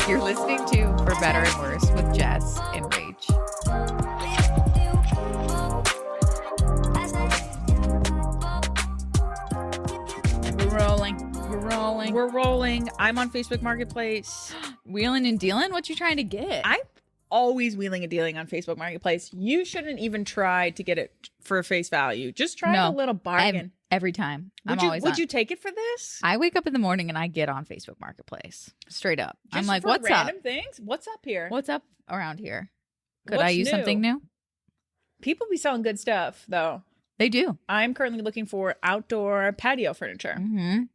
You're listening to For Better and Worse with Jess and Rach. We're rolling. I'm on Facebook Marketplace. Wheeling and dealing? What you trying to get? I'm always wheeling and dealing on Facebook Marketplace. You shouldn't even try to get it for face value. Just try a little bargain. Every time. Would you take it for this? I wake up in the morning and I get on Facebook Marketplace. Straight up. Just I'm like, for what's random up? Things? What's up here? What's up around here? Could What's I use new? something new? People be selling good stuff, though. They do. I'm currently looking for outdoor patio furniture. Mm-hmm.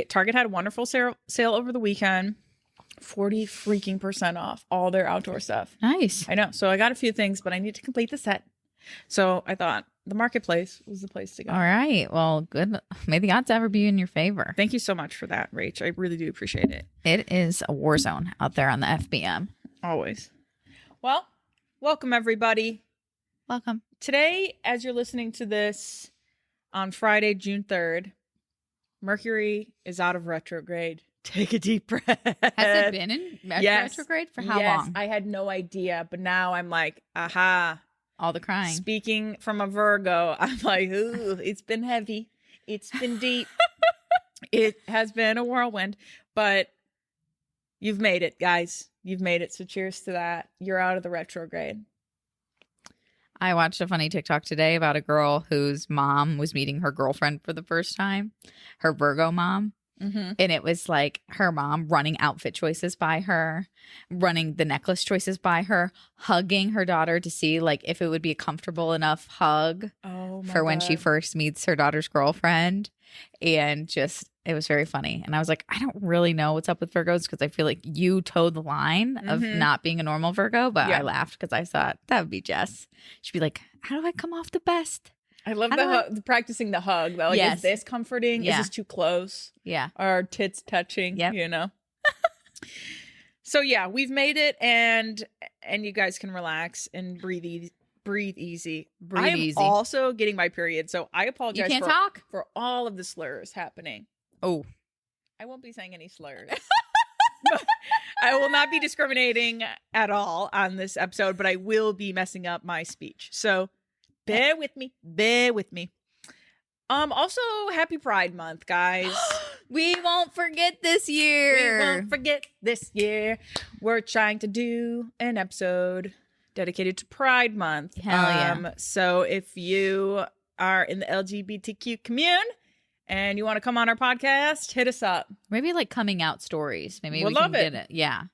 Target had a wonderful sale over the weekend. 40% off all their outdoor stuff. Nice. I know. So I got a few things, but I need to complete the set. So I thought the marketplace was the place to go. All right. Well, good. May the odds ever be in your favor. Thank you so much for that, Rach. I really do appreciate it. It is a war zone out there on the FBM. Always. Well, welcome everybody. Welcome. Today, as you're listening to this on Friday, June 3rd, Mercury is out of retrograde. Take a deep breath. Has it been in retrograde for how long? I had no idea, but now I'm like, aha. All the crying. Speaking from a Virgo, I'm like, ooh, it's been heavy. It's been deep. It has been a whirlwind, but you've made it, guys. You've made it. So cheers to that. You're out of the retrograde. I watched a funny TikTok today about a girl whose mom was meeting her girlfriend for the first time, her Virgo mom. Mm-hmm. And it was like her mom running outfit choices by her, running the necklace choices by her, hugging her daughter to see like if it would be a comfortable enough hug for when she first meets her daughter's girlfriend. And just, it was very funny. And I was like, I don't really know what's up with Virgos because I feel like you towed the line of not being a normal Virgo. But I laughed because I thought that would be Jess. She'd be like, how do I come off the best? I love practicing the hug though. Like, yes. Is this comforting? Yeah. Is this too close? Yeah. Are tits touching? Yep. You know? So yeah, we've made it and you guys can relax and breathe easy. I'm also getting my period, so I apologize for all of the slurs happening. Oh. I won't be saying any slurs. I will not be discriminating at all on this episode, but I will be messing up my speech. So bear with me. Also, happy Pride Month, guys. We won't forget this year. We're trying to do an episode dedicated to Pride Month. Hell yeah. So if you are in the LGBTQ commune and you want to come on our podcast, hit us up. Maybe like coming out stories. Maybe we'll we can get it. Yeah.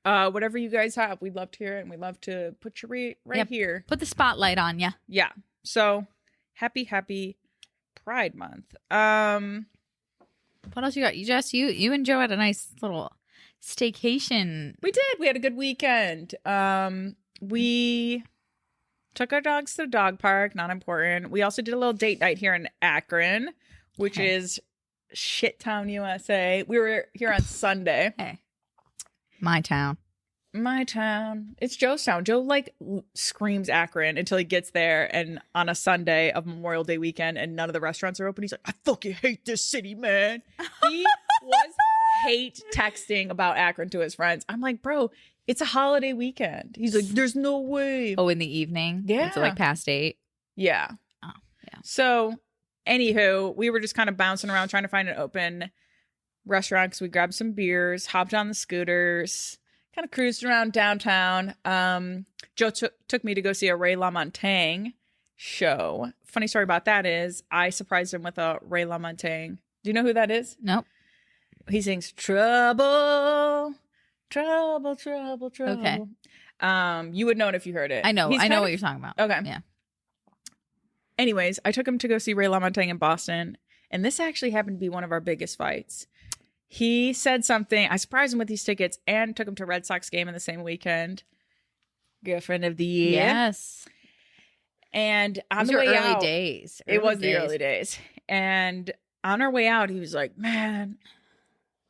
Whatever you guys have, we'd love to hear it, and we'd love to put you right here. Put the spotlight on you. Yeah. So happy Pride Month. What else you got? You and Joe had a nice little staycation. We did. We had a good weekend. We took our dogs to the dog park. Not important. We also did a little date night here in Akron, which is shit town, USA. We were here on Sunday. Hey. My town. It's Joe's town. Joe like screams Akron until he gets there, and on a Sunday of Memorial Day weekend and none of the restaurants are open, he's like, I fucking hate this city, man. He was hate texting about Akron to his friends. I'm like, bro, it's a holiday weekend. He's like, there's no way. Oh, in the evening? Yeah. It's like past 8? Yeah. Oh, yeah. So, anywho, we were just kind of bouncing around trying to find an open restaurant because we grabbed some beers, hopped on the scooters, kind of cruised around downtown. Joe took me to go see a Ray LaMontagne show. Funny story about that is I surprised him with a Ray LaMontagne. Do you know who that is? Nope. He sings Trouble, Trouble, Trouble, Trouble. Okay. You would know it if you heard it. I know what you're talking about. Okay. Yeah. Anyways, I took him to go see Ray LaMontagne in Boston, and this actually happened to be one of our biggest fights. He said something. I surprised him with these tickets and took him to a Red Sox game in the same weekend. Girlfriend of the year. Yes. And on the way out, it was the early days. And on our way out, he was like, man,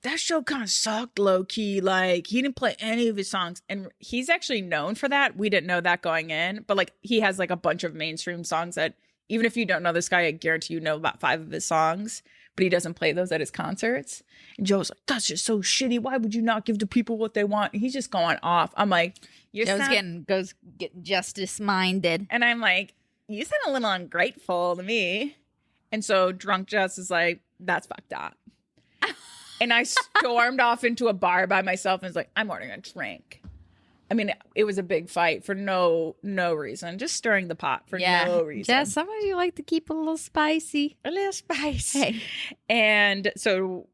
that show kind of sucked low key. Like, he didn't play any of his songs. And he's actually known for that. We didn't know that going in. But like, he has like a bunch of mainstream songs that even if you don't know this guy, I guarantee you know about 5 of his songs. but he doesn't play those at his concerts. And Joe's like, that's just so shitty. Why would you not give the people what they want? And he's just going off. I'm like, Joe's getting justice minded. And I'm like, you sound a little ungrateful to me. And so drunk Jess is like, that's fucked up. And I stormed off into a bar by myself and was like, I'm ordering a drink. I mean, it was a big fight for no reason. Just stirring the pot for no reason. Jess, some of you like to keep a little spicy. A little spicy. Hey. And so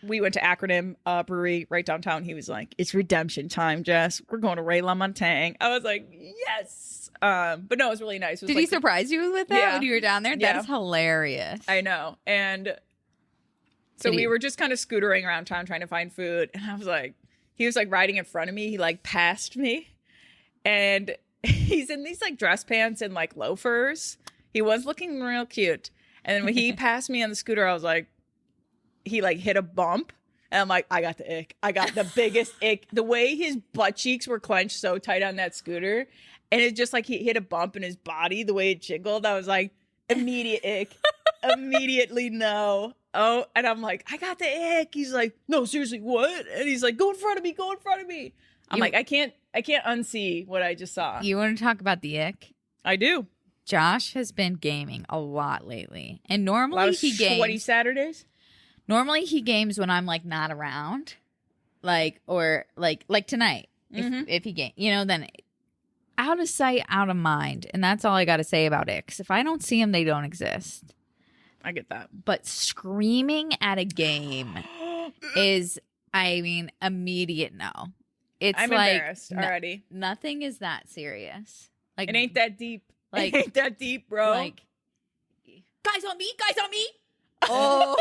we went to Acronym Brewery right downtown. He was like, it's redemption time, Jess. We're going to Ray LaMontagne. I was like, yes. But no, it was really nice. It was Did he surprise you with that when you were down there? Yeah. That is hilarious. I know. And so we were just kind of scootering around town trying to find food. And I was like, he was like riding in front of me. He like passed me. And he's in these like dress pants and like loafers. He was looking real cute. And then when he passed me on the scooter, I was like, he like hit a bump. And I'm like, I got the ick. I got the biggest ick. The way his butt cheeks were clenched so tight on that scooter. And it just like he hit a bump in his body, the way it jiggled. I was like, immediate ick. Immediately no. Oh, and I'm like, I got the ick. He's like, no, seriously, what? And he's like, go in front of me, go in front of me. I'm like, I can't unsee what I just saw. You want to talk about the ick? I do. Josh has been gaming a lot lately. And normally he games. Sweaty Saturdays? Normally he games when I'm like not around. Like, or like tonight. If he games, you know, then out of sight, out of mind. And that's all I got to say about icks. If I don't see them, they don't exist. I get that. But screaming at a game is, I mean, immediate no. It's I'm like embarrassed already. Nothing is that serious. Like it ain't that deep. Like it ain't that deep, bro. Like guys on me. Oh,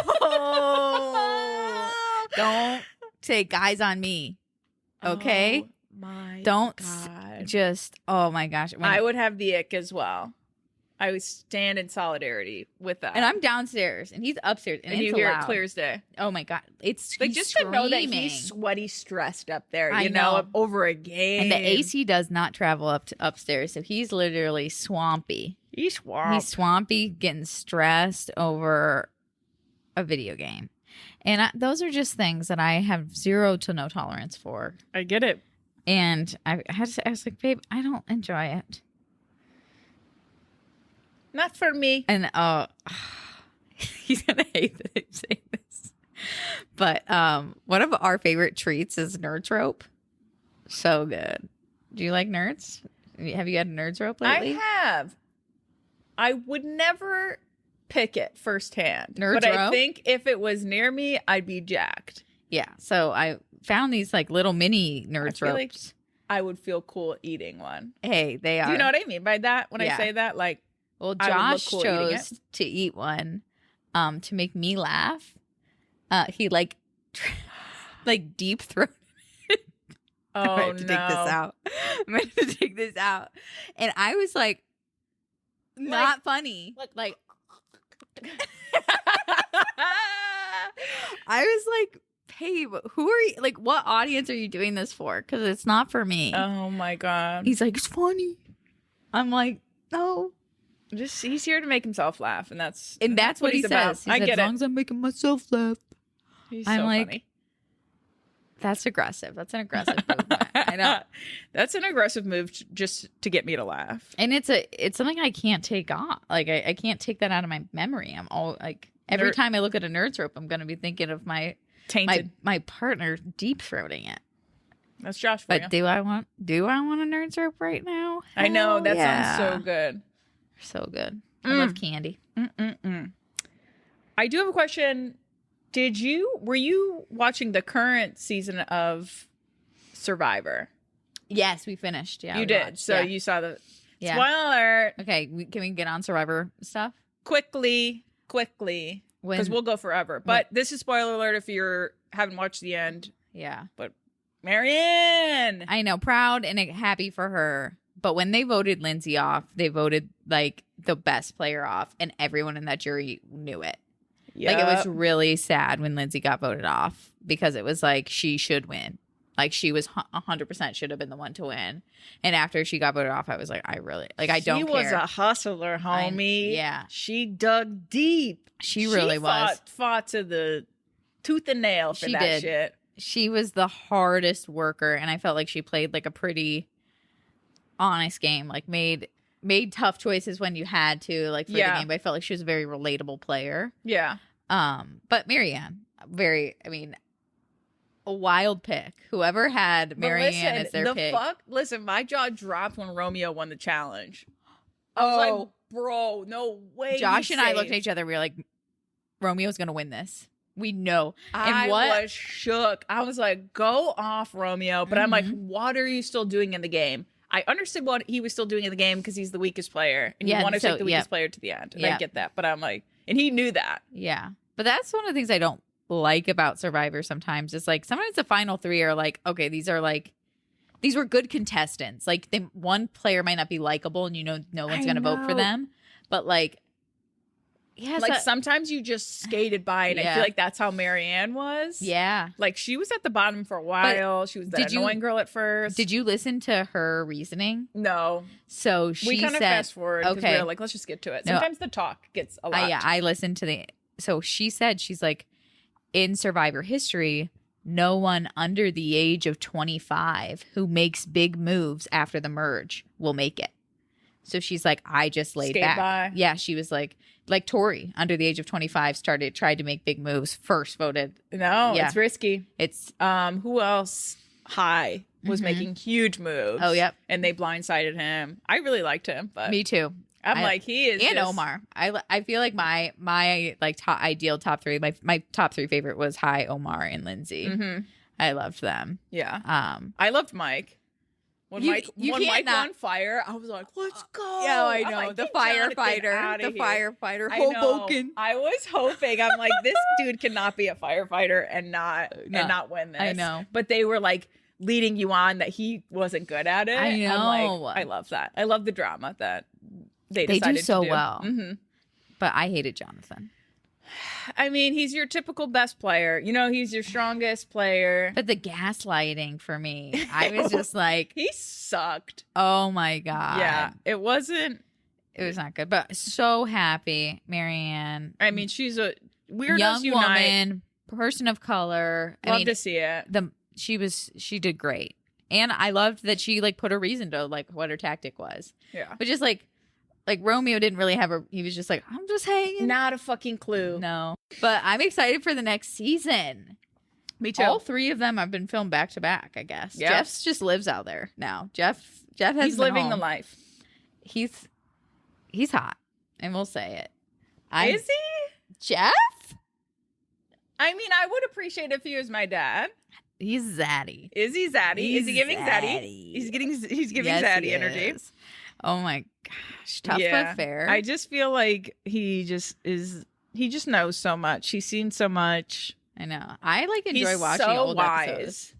don't say guys on me. Okay. Oh my don't God. Just. Oh my gosh. I would have the ick as well. I would stand in solidarity with that. And I'm downstairs and he's upstairs and you it's hear loud. it clear as day. Oh my God. It's like just to know that he's sweaty, stressed up there, you know, over a game. And the AC does not travel up to upstairs. So he's literally swampy. He's swampy, getting stressed over a video game. And those are just things that I have zero to no tolerance for. I get it. And I was like, babe, I don't enjoy it. Not for me. And he's gonna hate that I say this. But one of our favorite treats is Nerds Rope. So good. Do you like nerds? Have you had Nerds Rope lately? I have. I would never pick it firsthand. Nerds but Rope? I think if it was near me, I'd be jacked. Yeah. So I found these like little mini Nerds Ropes. Like I would feel cool eating one. Hey, they are. Do you know what I mean by that? When I say that, like, well, Josh chose to eat one to make me laugh. He like deep throated. Oh, I'm going to take this out. I'm going to take this out. And I was like, not funny. Like I was like, hey, who are you? Like, what audience are you doing this for? Because it's not for me. Oh my God. He's like, it's funny. I'm like, no. Just he's here to make himself laugh, and that's what he says. He I said, get as long as I'm making myself laugh. I'm so like, funny. That's aggressive. That's an aggressive move. I know. That's an aggressive move just to get me to laugh. And it's something I can't take off. Like I can't take that out of my memory. I'm all like every time I look at a Nerds Rope, I'm gonna be thinking of my partner deep throating it. That's Josh for you. But do I want a Nerds Rope right now? I know that sounds so good. So good. I love candy. I do have a question. Were you watching the current season of Survivor? Yes, we finished. Yeah, you did. So you saw the spoiler alert. Okay, can we get on Survivor stuff quickly? Because we'll go forever. But this is spoiler alert if you haven't watched the end. Yeah. But Marianne, I know, proud and happy for her. But when they voted Lindsay off, they voted like the best player off, and everyone in that jury knew it. Yep. Like it was really sad when Lindsay got voted off because it was like she should win. Like she was 100% should have been the one to win. And after she got voted off, I was like, I really like. I don't care. She was a hustler, homie. Yeah, she dug deep. She really was. Fought to the tooth and nail for that shit. She was the hardest worker, and I felt like she played like a pretty honest game. Like made tough choices when you had to, like for the game. But I felt like she was a very relatable player. Yeah. But Marianne, a wild pick. Whoever had Marianne as their pick. Listen, my jaw dropped when Romeo won the challenge. I was like, bro, no way. Josh and I looked at each other. We were like, Romeo's going to win this. We know. I was shook. I was like, go off, Romeo. But I'm like, what are you still doing in the game? I understood what he was still doing in the game because he's the weakest player. And you want to take the weakest player to the end. And I get that. But I'm like, and he knew that. Yeah. But that's one of the things I don't like about Survivor sometimes. It's like sometimes the final three are like, okay, these were good contestants. Like one player might not be likable and no one's going to vote for them. But like, yeah, like sometimes you just skated by, and I feel like that's how Marianne was. Yeah, like she was at the bottom for a while. But she was that annoying girl at first. Did you listen to her reasoning? No. So we kind of fast forward. Okay, we were like, let's just get to it. Sometimes the talk gets a lot. I listened to So she said, she's like, in Survivor history, no one under the age of 25 who makes big moves after the merge will make it. So she's like, I just laid back. By. Yeah, she was like Tori, under the age of 25, tried to make big moves, first voted. No, it's risky. It's who else high was making huge moves. Oh, yep. And they blindsided him. I really liked him, but me too. I'm like, he is. And Omar. I feel like my like ideal top three, my top three favorite was High, Omar, and Lindsay. Mm-hmm. I loved them. Yeah. I loved Mike. When Mike went on fire, I was like, let's go. Yeah, I know. Like, the firefighter, Hoboken. I was hoping. I'm like, this dude cannot be a firefighter and not win this. I know. But they were like leading you on that he wasn't good at it. I know. I'm like, I love that. I love the drama that they decided do so to do. well. Mm-hmm. But I hated Jonathan. I mean, he's your typical best player. He's your strongest player. But the gaslighting for me, I was just like... he sucked. Oh, my God. Yeah, it was not good. But so happy, Marianne. I mean, she's a weirdos young unite. Woman, person of color. Love to see it. She did great. And I loved that she put a reason to what her tactic was. Yeah. But just Romeo didn't really have he was just like, I'm just hanging. Not a fucking clue. No. But I'm excited for the next season. Me too. All three of them have been filmed back to back, I guess. Yep. Jeff just lives out there now. Jeff has He's living the life. He's hot. And we'll say it. Is he? Jeff? I mean, I would appreciate if he was my dad. He's zaddy. Is he zaddy? Is he giving zaddy? He's giving zaddy energy. Is. Oh my gosh. Tough but fair. I just feel like he just knows so much. He's seen so much. I know. I enjoy watching old episodes.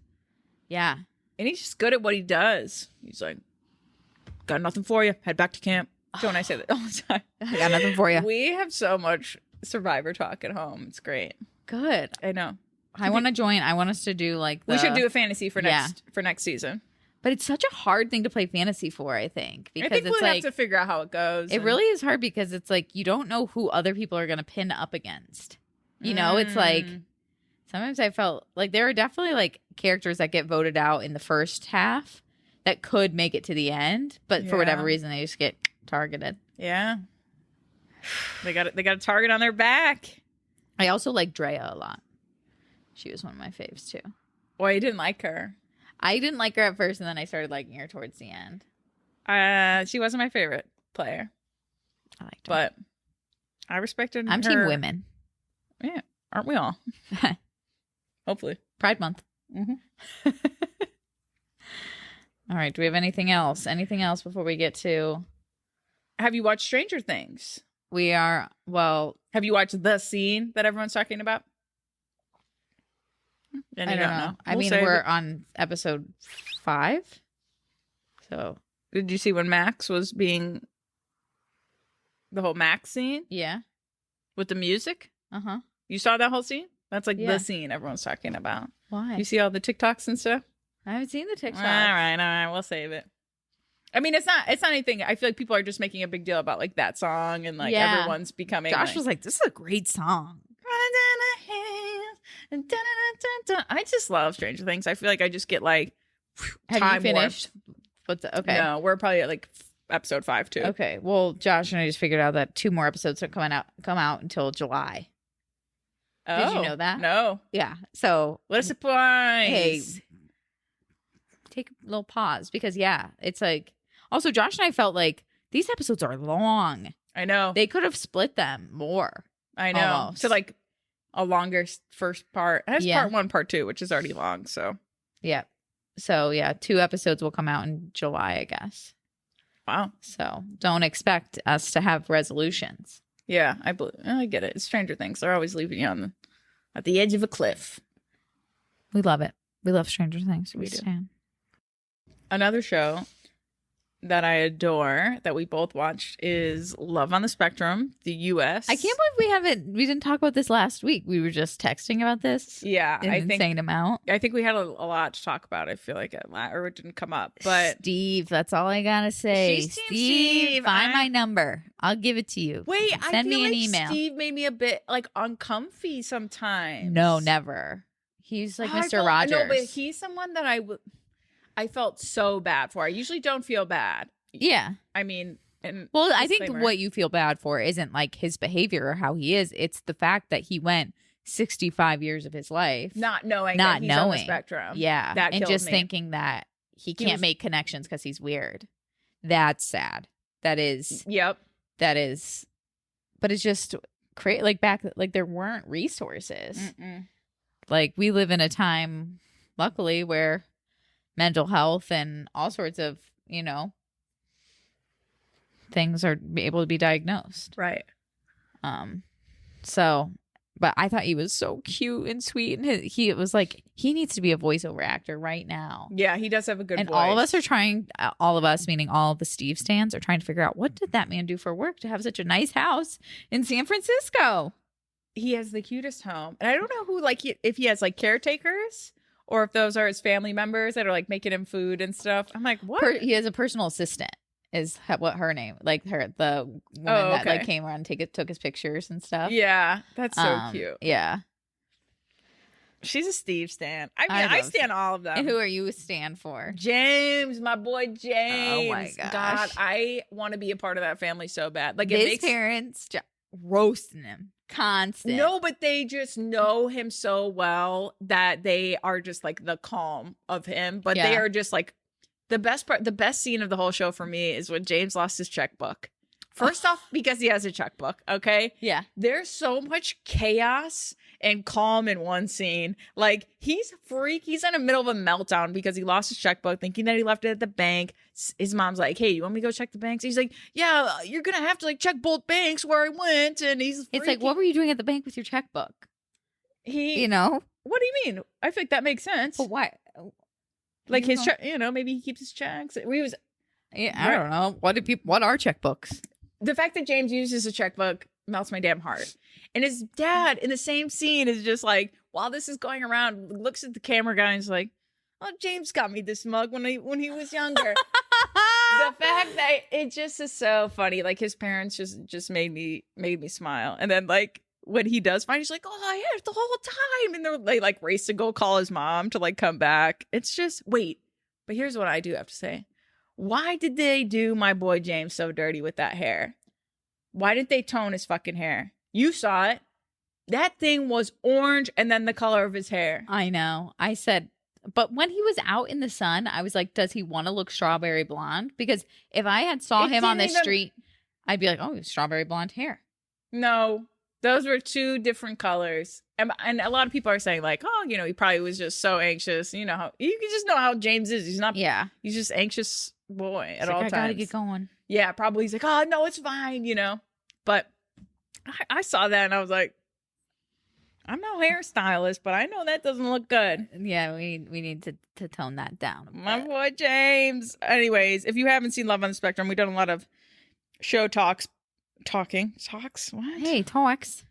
Yeah. And he's just good at what he does. He's like, got nothing for you. Head back to camp. Don't I say that all the time? I got nothing for you. We have so much Survivor talk at home. It's great. Good. I know. I want to join. I want us to do we should do a fantasy for next season. But it's such a hard thing to play fantasy for, I think. Because I think we'll have to figure out how it goes. It really is hard because it's you don't know who other people are going to pin up against. It's sometimes I felt like there are definitely characters that get voted out in the first half that could make it to the end. But for whatever reason, they just get targeted. Yeah. They got a target on their back. I also like Drea a lot. She was one of my faves too. Well, you didn't like her. I didn't like her at first, and then I started liking her towards the end. She wasn't my favorite player. I liked her. But I respected her. I'm team women. Yeah. Aren't we all? Hopefully. Pride Month. Mm-hmm. All right. Do we have anything else? Anything else before we get to... Have you watched Stranger Things? Have you watched the scene that everyone's talking about? And I don't know. I mean, we're on episode 5. So, did you see when Max was being the whole Max scene? Yeah. With the music? Uh-huh. You saw that whole scene? That's the scene everyone's talking about. Why? You see all the TikToks and stuff? I haven't seen the TikTok. All right, we'll save it. I mean, it's not anything. I feel like people are just making a big deal about like that song and like everyone's becoming. Josh was like, "This is a great song." I just love Stranger Things. I feel like I just get like. Have you finished? Okay. No, we're probably at like episode 5 too. Okay. Well, Josh and I just figured out that 2 more episodes are come out until July. Oh, did you know that? No. Yeah. So what a surprise! Hey, take a little pause because it's like. Also, Josh and I felt like these episodes are long. I know. They could have split them more. I know. Almost. So like a longer first part. It has part 1, part 2, which is already long. So yeah. So 2 episodes will come out in July, I guess. Wow. So don't expect us to have resolutions. Yeah, I get it. It's Stranger Things. They're always leaving you at the edge of a cliff. We love it. We love Stranger Things. We do. Another show that I adore that we both watched is Love on the Spectrum, the US. I can't believe we didn't talk about this last week. We were just texting about this. Yeah. Insane amount. I think we had a lot to talk about. I feel like or it didn't come up. But Steve, that's all I gotta say. Steve, find my number. I'll give it to you. Wait, send me an email. Steve made me a bit like uncomfy sometimes. No, never. He's like Mr. Rogers. No, but he's someone that I felt so bad for. I usually don't feel bad. Yeah. I mean, I think what you feel bad for isn't like his behavior or how he is. It's the fact that he went 65 years of his life not knowing that he's on the spectrum. Yeah. That and just me. thinking that he can't make connections because he's weird. That's sad. That is. Yep. That is. But it's just crazy. Like back, like there weren't resources. Mm-mm. Like we live in a time, luckily, where mental health and all sorts of, things are able to be diagnosed. Right. So, but I thought he was so cute and sweet. And he was like, he needs to be a voiceover actor right now. Yeah, he does have a good voice. All of us are trying, all of us, meaning all of the Steve stans, are trying to figure out what did that man do for work to have such a nice house in San Francisco? He has the cutest home. And I don't know who, if he has caretakers. Or if those are his family members that are like making him food and stuff. I'm like, what? He has a personal assistant is what her name, the woman that came around and took his pictures and stuff. Yeah, that's so cute. Yeah. She's a Steve stan. I mean, I stan all of them. And who are you a stan for? James, my boy James. Oh my gosh. God, I want to be a part of that family so bad. Like his parents roasting him. Constant. No, but they just know him so well that they are just like the calm of him. But they are just like the best part. The best scene of the whole show for me is when James lost his checkbook. First off, because he has a checkbook. Okay. Yeah. There's so much chaos and calm in one scene. Like he's He's in the middle of a meltdown because he lost his checkbook, thinking that he left it at the bank. His mom's like, "Hey, you want me to go check the banks?" He's like, "Yeah, you're gonna have to check both banks where I went." And it's like, what were you doing at the bank with your checkbook? What do you mean? I feel like that makes sense. But why? Like his maybe he keeps his checks. I don't know. What are checkbooks? The fact that James uses a checkbook melts my damn heart. And his dad in the same scene is just like, while this is going around, looks at the camera guy and is like, "Oh, James got me this mug when he was younger." The fact that it just is so funny. Like his parents just made me smile. And then when he does find, he's like, "Oh, I had it the whole time." And they race to go call his mom to come back. It's just wait. But here's what I do have to say. Why did they do my boy James so dirty with that hair? Why did they tone his fucking hair? You saw it. That thing was orange and then the color of his hair. I know. I said, but when he was out in the sun, I was like, does he want to look strawberry blonde? Because if I had saw him on the street, I'd be like, oh, strawberry blonde hair. No, those were 2 different colors. And a lot of people are saying he probably was just so anxious. You can just know how James is. He's not. Yeah. He's just anxious boy at all times. I gotta get going. Yeah, probably. He's like, "Oh no, it's fine," But I saw that and I was like, I'm no hairstylist, but I know that doesn't look good. Yeah, we need to tone that down. My boy James. Anyways, if you haven't seen Love on the Spectrum, we've done a lot of show talks. What? Hey, talks.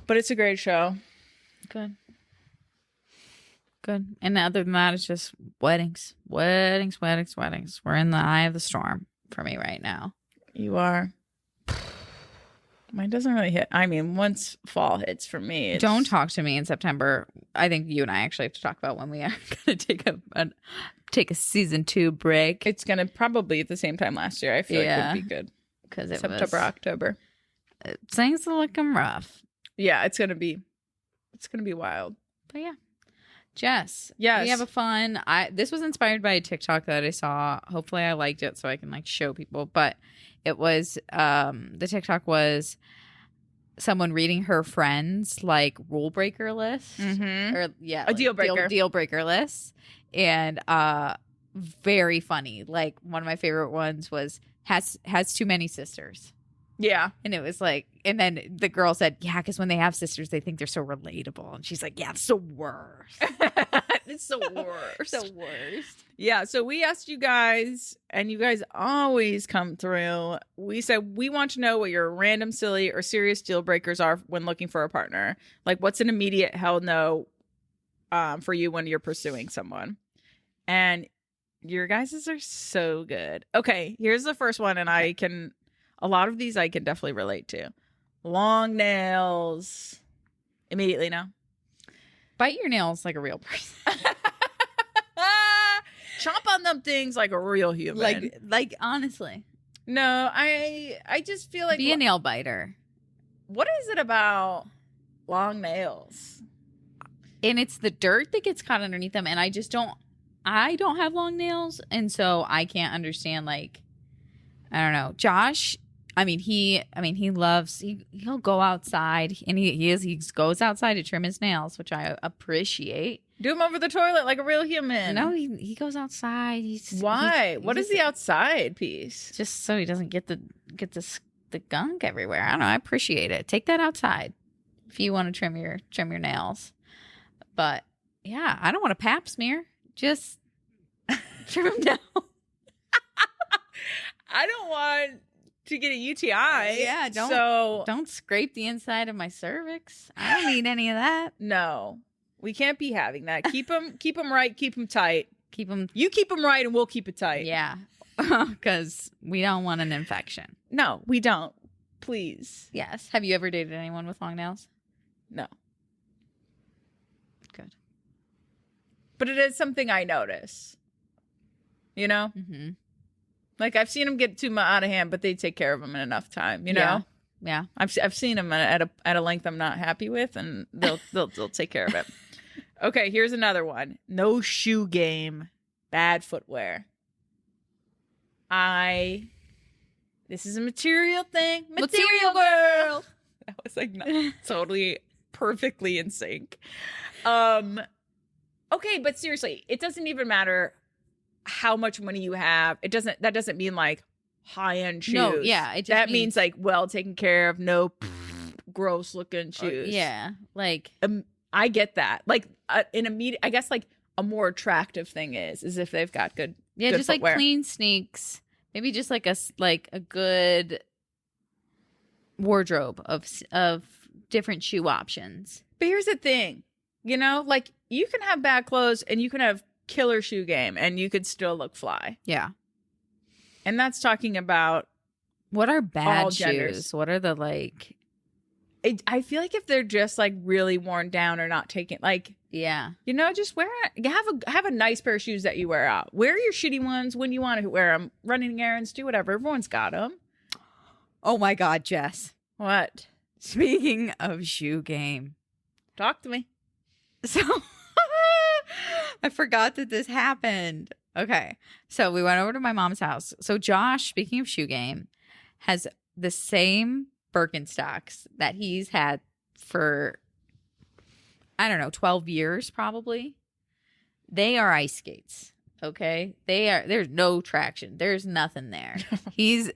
But it's a great show. Good. Good. And other than that, it's just weddings. We're in the eye of the storm for me right now. You are. Mine doesn't really hit. I mean, once fall hits for me, Don't talk to me in September. I think you and I actually have to talk about when we are going to take a season 2 break. It's going to probably at the same time last year. I feel like it would be good. Because it September, October. Things are looking rough. Yeah, it's going to be wild. But yeah. Jess. Yes. We have a fun. This was inspired by a TikTok that I saw. Hopefully I liked it so I can like show people. But it was the TikTok was someone reading her friends like rule breaker list. Mm-hmm. Or yeah. A deal breaker. Deal breaker list. And very funny. Like one of my favorite ones was has too many sisters. Yeah. And it was like, and then the girl said, yeah, because when they have sisters, they think they're so relatable. And she's like, yeah, it's the worst. It's the worst. The worst. Yeah. So we asked you guys, and you guys always come through. We said, we want to know what your random, silly, or serious deal breakers are when looking for a partner. Like, what's an immediate hell no for you when you're pursuing someone? And your guys's are so good. Okay. Here's the first one. And a lot of these I can definitely relate to. Long nails. Immediately no. Bite your nails like a real person. Chomp on them things like a real human. Like honestly. No, I just feel like be a nail biter. What is it about long nails? And it's the dirt that gets caught underneath them. And I don't have long nails. And so I can't understand like, I don't know. Josh, he'll go outside and he goes outside to trim his nails, which I appreciate. Do him over the toilet like a real human. No, he goes outside. Why? What is the outside piece? Just so he doesn't get the gunk everywhere. I don't know. I appreciate it. Take that outside if you want to trim your nails. But yeah, I don't want a pap smear. Just trim them down. I don't want to get a UTI. Yeah, don't scrape the inside of my cervix. I don't need any of that. No, we can't be having that. Keep them right. Keep them tight. You keep them right, and we'll keep it tight. Yeah, because we don't want an infection. No, we don't. Please. Yes. Have you ever dated anyone with long nails? No. Good. But it is something I notice. You know. Mm-hmm. Like I've seen them get too much out of hand, but they take care of them in enough time. You know. Yeah. I've seen them at a length I'm not happy with, and they'll take care of it. Okay, here's another one. No shoe game, bad footwear. This is a material thing. Material girl. That was like totally perfectly in sync. Okay, but seriously, it doesn't even matter how much money you have. That doesn't mean like high-end shoes. No, yeah. That means like well taken care of, no gross looking shoes. Yeah. Like I get that. Like I guess like a more attractive thing is if they've got good just footwear. Like clean sneaks. Maybe just like a good wardrobe of different shoe options. But here's the thing, you know, like you can have bad clothes and you can have killer shoe game and you could still look fly. Yeah. And that's talking about what are bad all shoes? genders. What are the like? I feel like if they're just like really worn down or not taken, like, yeah, you know, just wear it. Have a nice pair of shoes that you wear out. Wear your shitty ones when you want to wear them. Running errands, do whatever. Everyone's got them. Oh my God, Jess. What? Speaking of shoe game, talk to me. So I forgot that this happened. Okay, so we went over to my mom's house. So Josh, speaking of shoe game, has the same Birkenstocks that he's had for, I don't know, 12 years probably. They are ice skates. Okay, there's no traction. There's nothing there. He's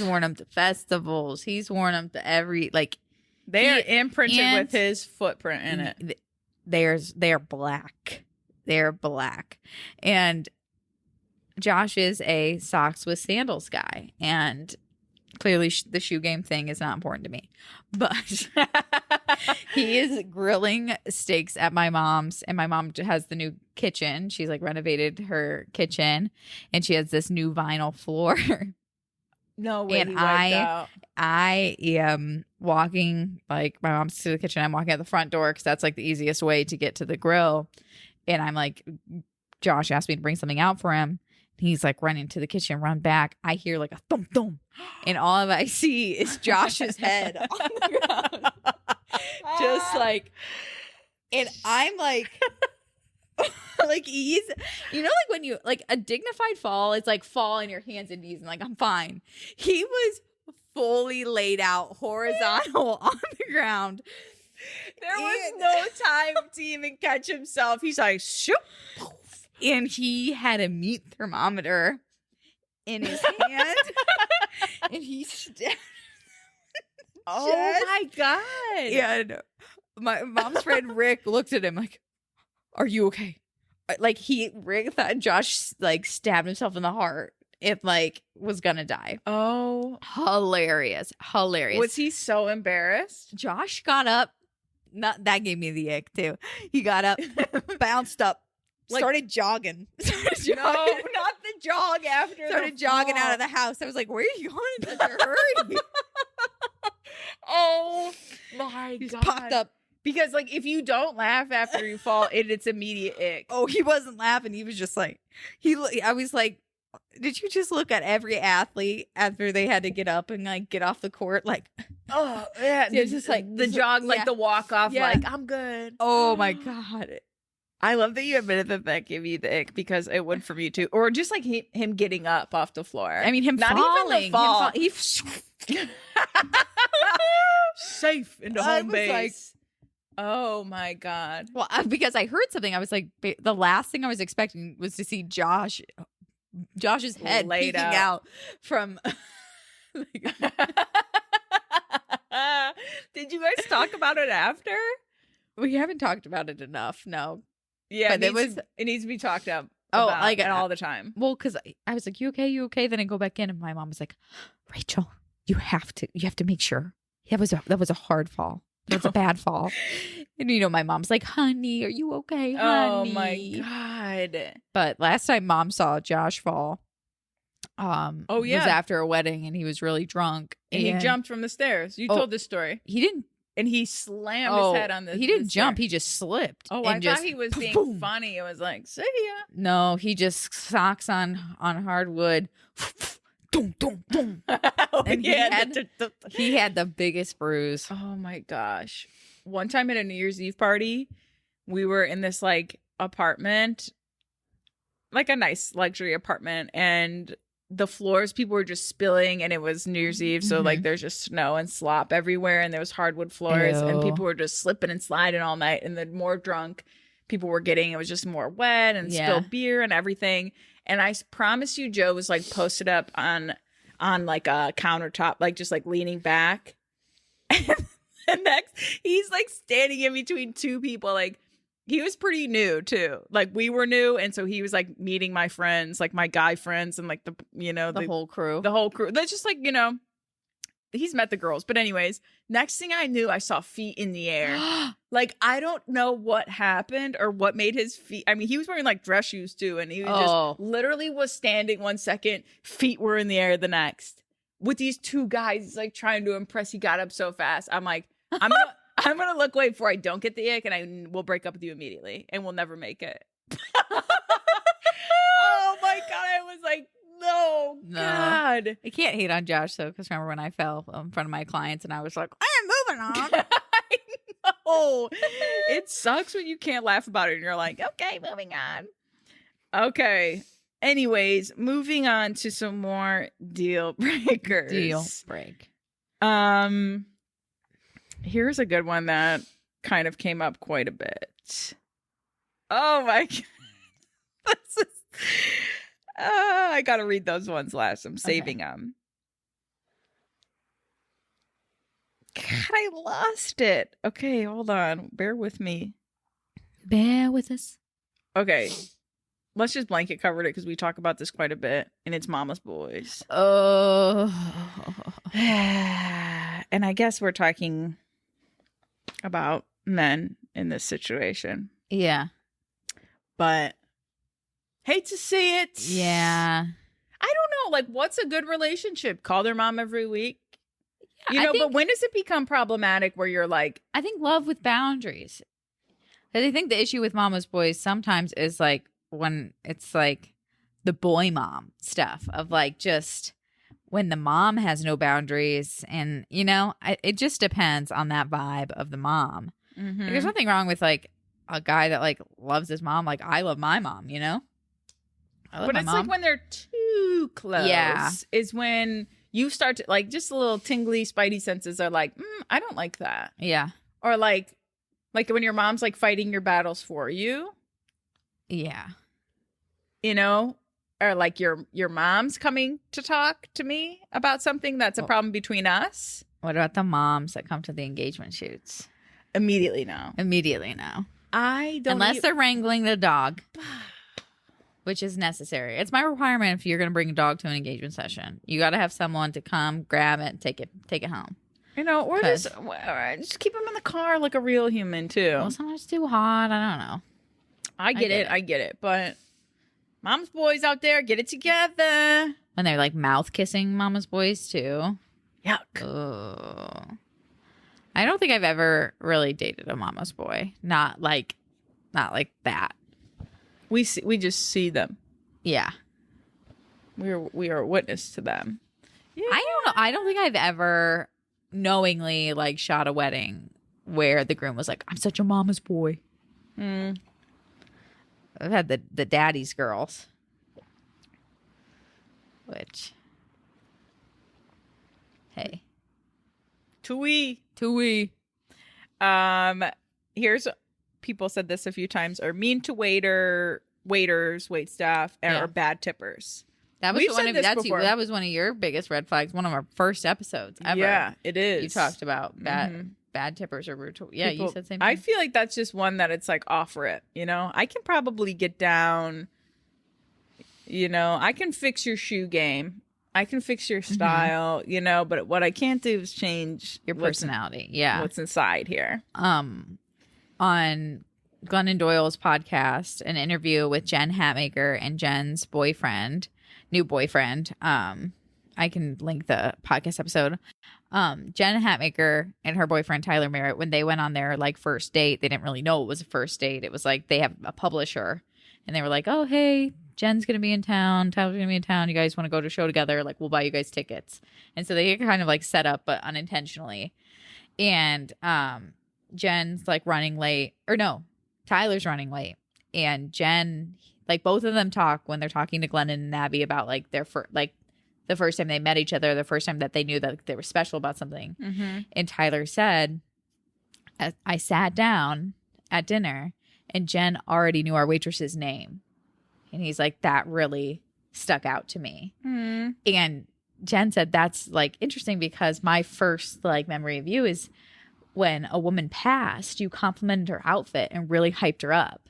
worn them to festivals. He's worn them to every like. They are imprinted with his footprint in it. They're black. They're black, and Josh is a socks with sandals guy, and clearly the shoe game thing is not important to me. But He is grilling steaks at my mom's, and my mom has the new kitchen. She's like renovated her kitchen, and she has this new vinyl floor. No way. And I am walking, like, my mom's to the kitchen. I'm walking out the front door because that's like the easiest way to get to the grill. And I'm like, Josh asked me to bring something out for him. He's like running to the kitchen, run back. I hear like a thump thump, and all of I see is Josh's head on the ground, just like. And I'm like, like he's, you know, like when you like a dignified fall, it's like fall on your hands and knees, and like I'm fine. He was fully laid out horizontal on the ground. There was no time to even catch himself. He's like, shoop. And he had a meat thermometer in his hand. And he stabbed. Oh my God. And my mom's friend Rick looked at him like, are you okay? Like Rick thought Josh like stabbed himself in the heart. It like was gonna die. Oh. Hilarious. Was he so embarrassed? Josh got up. That gave me the ick too. He got up, bounced up. Like, started jogging. No, not the jog after. Started jogging out of the house. I was like, where are you going in such a hurry? Oh my He God. just popped up. Because like if you don't laugh after you fall, it's immediate ick. Oh, he wasn't laughing. He was just like, I was like, did you just look at every athlete after they had to get up and like get off the court? Like, oh yeah. It's just like the jog, like the walk off, Yeah. like I'm good. oh my God. I love that you admitted that gave you the ick because it would for me too. Or just like him getting up off the floor. I mean, him not falling. even the fall. He safe into I home was base. like- Oh my God. well, because I heard something. I was like, the last thing I was expecting was to see Josh's head Laid peeking out from. Did you guys talk about it after? We haven't talked about it enough. No. Yeah, But it needs to be talked up. Oh, about, like, and all the time. Well, because I was like, you okay? You okay? Then I go back in, and my mom was like, Rachel, you have to make sure. That was a hard fall. That was a bad fall. And you know, my mom's like, honey, are you okay, honey? Oh my God. But last time mom saw Josh fall, was after a wedding, and he was really drunk. And he jumped from the stairs. You told this story. He didn't. And he slammed his head on the He didn't the jump. stair. He just slipped. Oh, and I thought he was being boom. funny. It was like, see ya. No, he just socks on hardwood. Dum, dum, dum. And he had the biggest bruise. Oh my gosh. One time at a New Year's Eve party, we were in this like apartment, like a nice luxury apartment, and the floors, people were just spilling, and it was New Year's Eve, so like there's just snow and slop everywhere, and there was hardwood floors. Ew. And people were just slipping and sliding all night, and the more drunk people were getting, it was just more wet and spilled beer and everything. And I promise you, Joe was like posted up on like a countertop, like just like leaning back. And next, he's like standing in between two people. Like, he was pretty new too. Like, we were new, and so he was like meeting my friends, like my guy friends, and like the whole crew. the whole crew. That's just like, you know, he's met the girls. But anyways, next thing I knew, I saw feet in the air. Like, I don't know what happened or what made his feet. I mean, he was wearing like dress shoes too, and he was just literally was standing 1 second, feet were in the air the next. With these two guys, he's like trying to impress. He got up so fast. I'm like, I'm gonna look away before I don't get the ick, and I will break up with you immediately, and we'll never make it. Oh my God! I was like, no, God. I can't hate on Josh though, because remember when I fell in front of my clients, and I was like, I am moving on. I know. It sucks when you can't laugh about it, and you're like, okay, moving on. Okay. Anyways, moving on to some more deal breakers. Deal break. Here's a good one that kind of came up quite a bit. Oh my God. I gotta read those ones last. I'm saving them. God, I lost it. Okay, hold on. Bear with me. Bear with us. Okay. Let's just blanket cover it because we talk about this quite a bit, and it's Mama's Boys. Oh. And I guess we're talking about men in this situation. Yeah. But hate to see it. Yeah. I don't know. Like, what's a good relationship? Call their mom every week? You know, I think, but when does it become problematic where you're like... I think love with boundaries. Because I think the issue with Mama's Boys sometimes is like when it's like the boy mom stuff of like just when the mom has no boundaries. And, you know, it just depends on that vibe of the mom. Mm-hmm. Like, there's nothing wrong with like a guy that like loves his mom. Like I love my mom, you know? I love but my it's mom. like when they're too close is when you start to like just a little tingly spidey senses are like, I don't like that. Yeah. Or like when your mom's like fighting your battles for you. Yeah. You know? Or like your mom's coming to talk to me about something that's a problem between us. What about the moms that come to the engagement shoots? Immediately no. Immediately no. I don't Unless they're wrangling the dog. Which is necessary. It's my requirement if you're going to bring a dog to an engagement session. You got to have someone to come, grab it, and take it home. You know, or just keep him in the car like a real human, too. Well, sometimes it's too hot. I don't know. I get it. But Mom's Boys out there, get it together. When they're like mouth kissing Mama's Boys, too. Yuck. Ugh. I don't think I've ever really dated a Mama's Boy. Not like that. We just see them. Yeah. We are a witness to them. Yeah. I don't know. I don't think I've ever knowingly like shot a wedding where the groom was like, I'm such a mama's boy. I've had the daddy's girls. Which, hey. Tui. Here's... People said this a few times, are mean to waiters, wait staff, and are bad tippers. That was one of your biggest red flags. One of our first episodes ever. Yeah, it is. You talked about bad tippers or rude. Yeah, you said the same thing. I feel like that's just one that it's like offer it. You know, I can probably get down. You know, I can fix your shoe game. I can fix your style. You know, but what I can't do is change your personality. What's inside here. On Glennon Doyle's podcast, an interview with Jen Hatmaker and Jen's new boyfriend. I can link the podcast episode. Jen Hatmaker and her boyfriend Tyler Merritt, when they went on their like first date, they didn't really know it was a first date. It was like they have a publisher, and they were like, "Oh, hey, Jen's gonna be in town. Tyler's gonna be in town. You guys want to go to a show together? Like, we'll buy you guys tickets." And so they get kind of like set up, but unintentionally. And Jen's like running late, or no, Tyler's running late, and Jen, like both of them talk when they're talking to Glennon and Abby about like the first time they met each other, the first time that they knew that they were special about something. And Tyler said, I sat down at dinner and Jen already knew our waitress's name, and he's like, that really stuck out to me. And Jen said, that's like interesting because my first like memory of you is when a woman passed, you complimented her outfit and really hyped her up.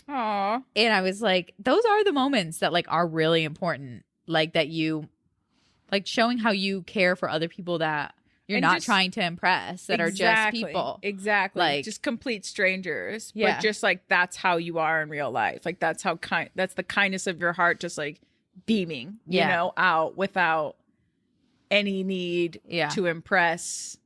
Aww. And I was like, those are the moments that like are really important. Like that you, like showing how you care for other people that you're not trying to impress, that are just people. Exactly. Like just complete strangers. Yeah. But just like, that's how you are in real life. Like that's how that's the kindness of your heart, just like beaming, you know, out without any need to impress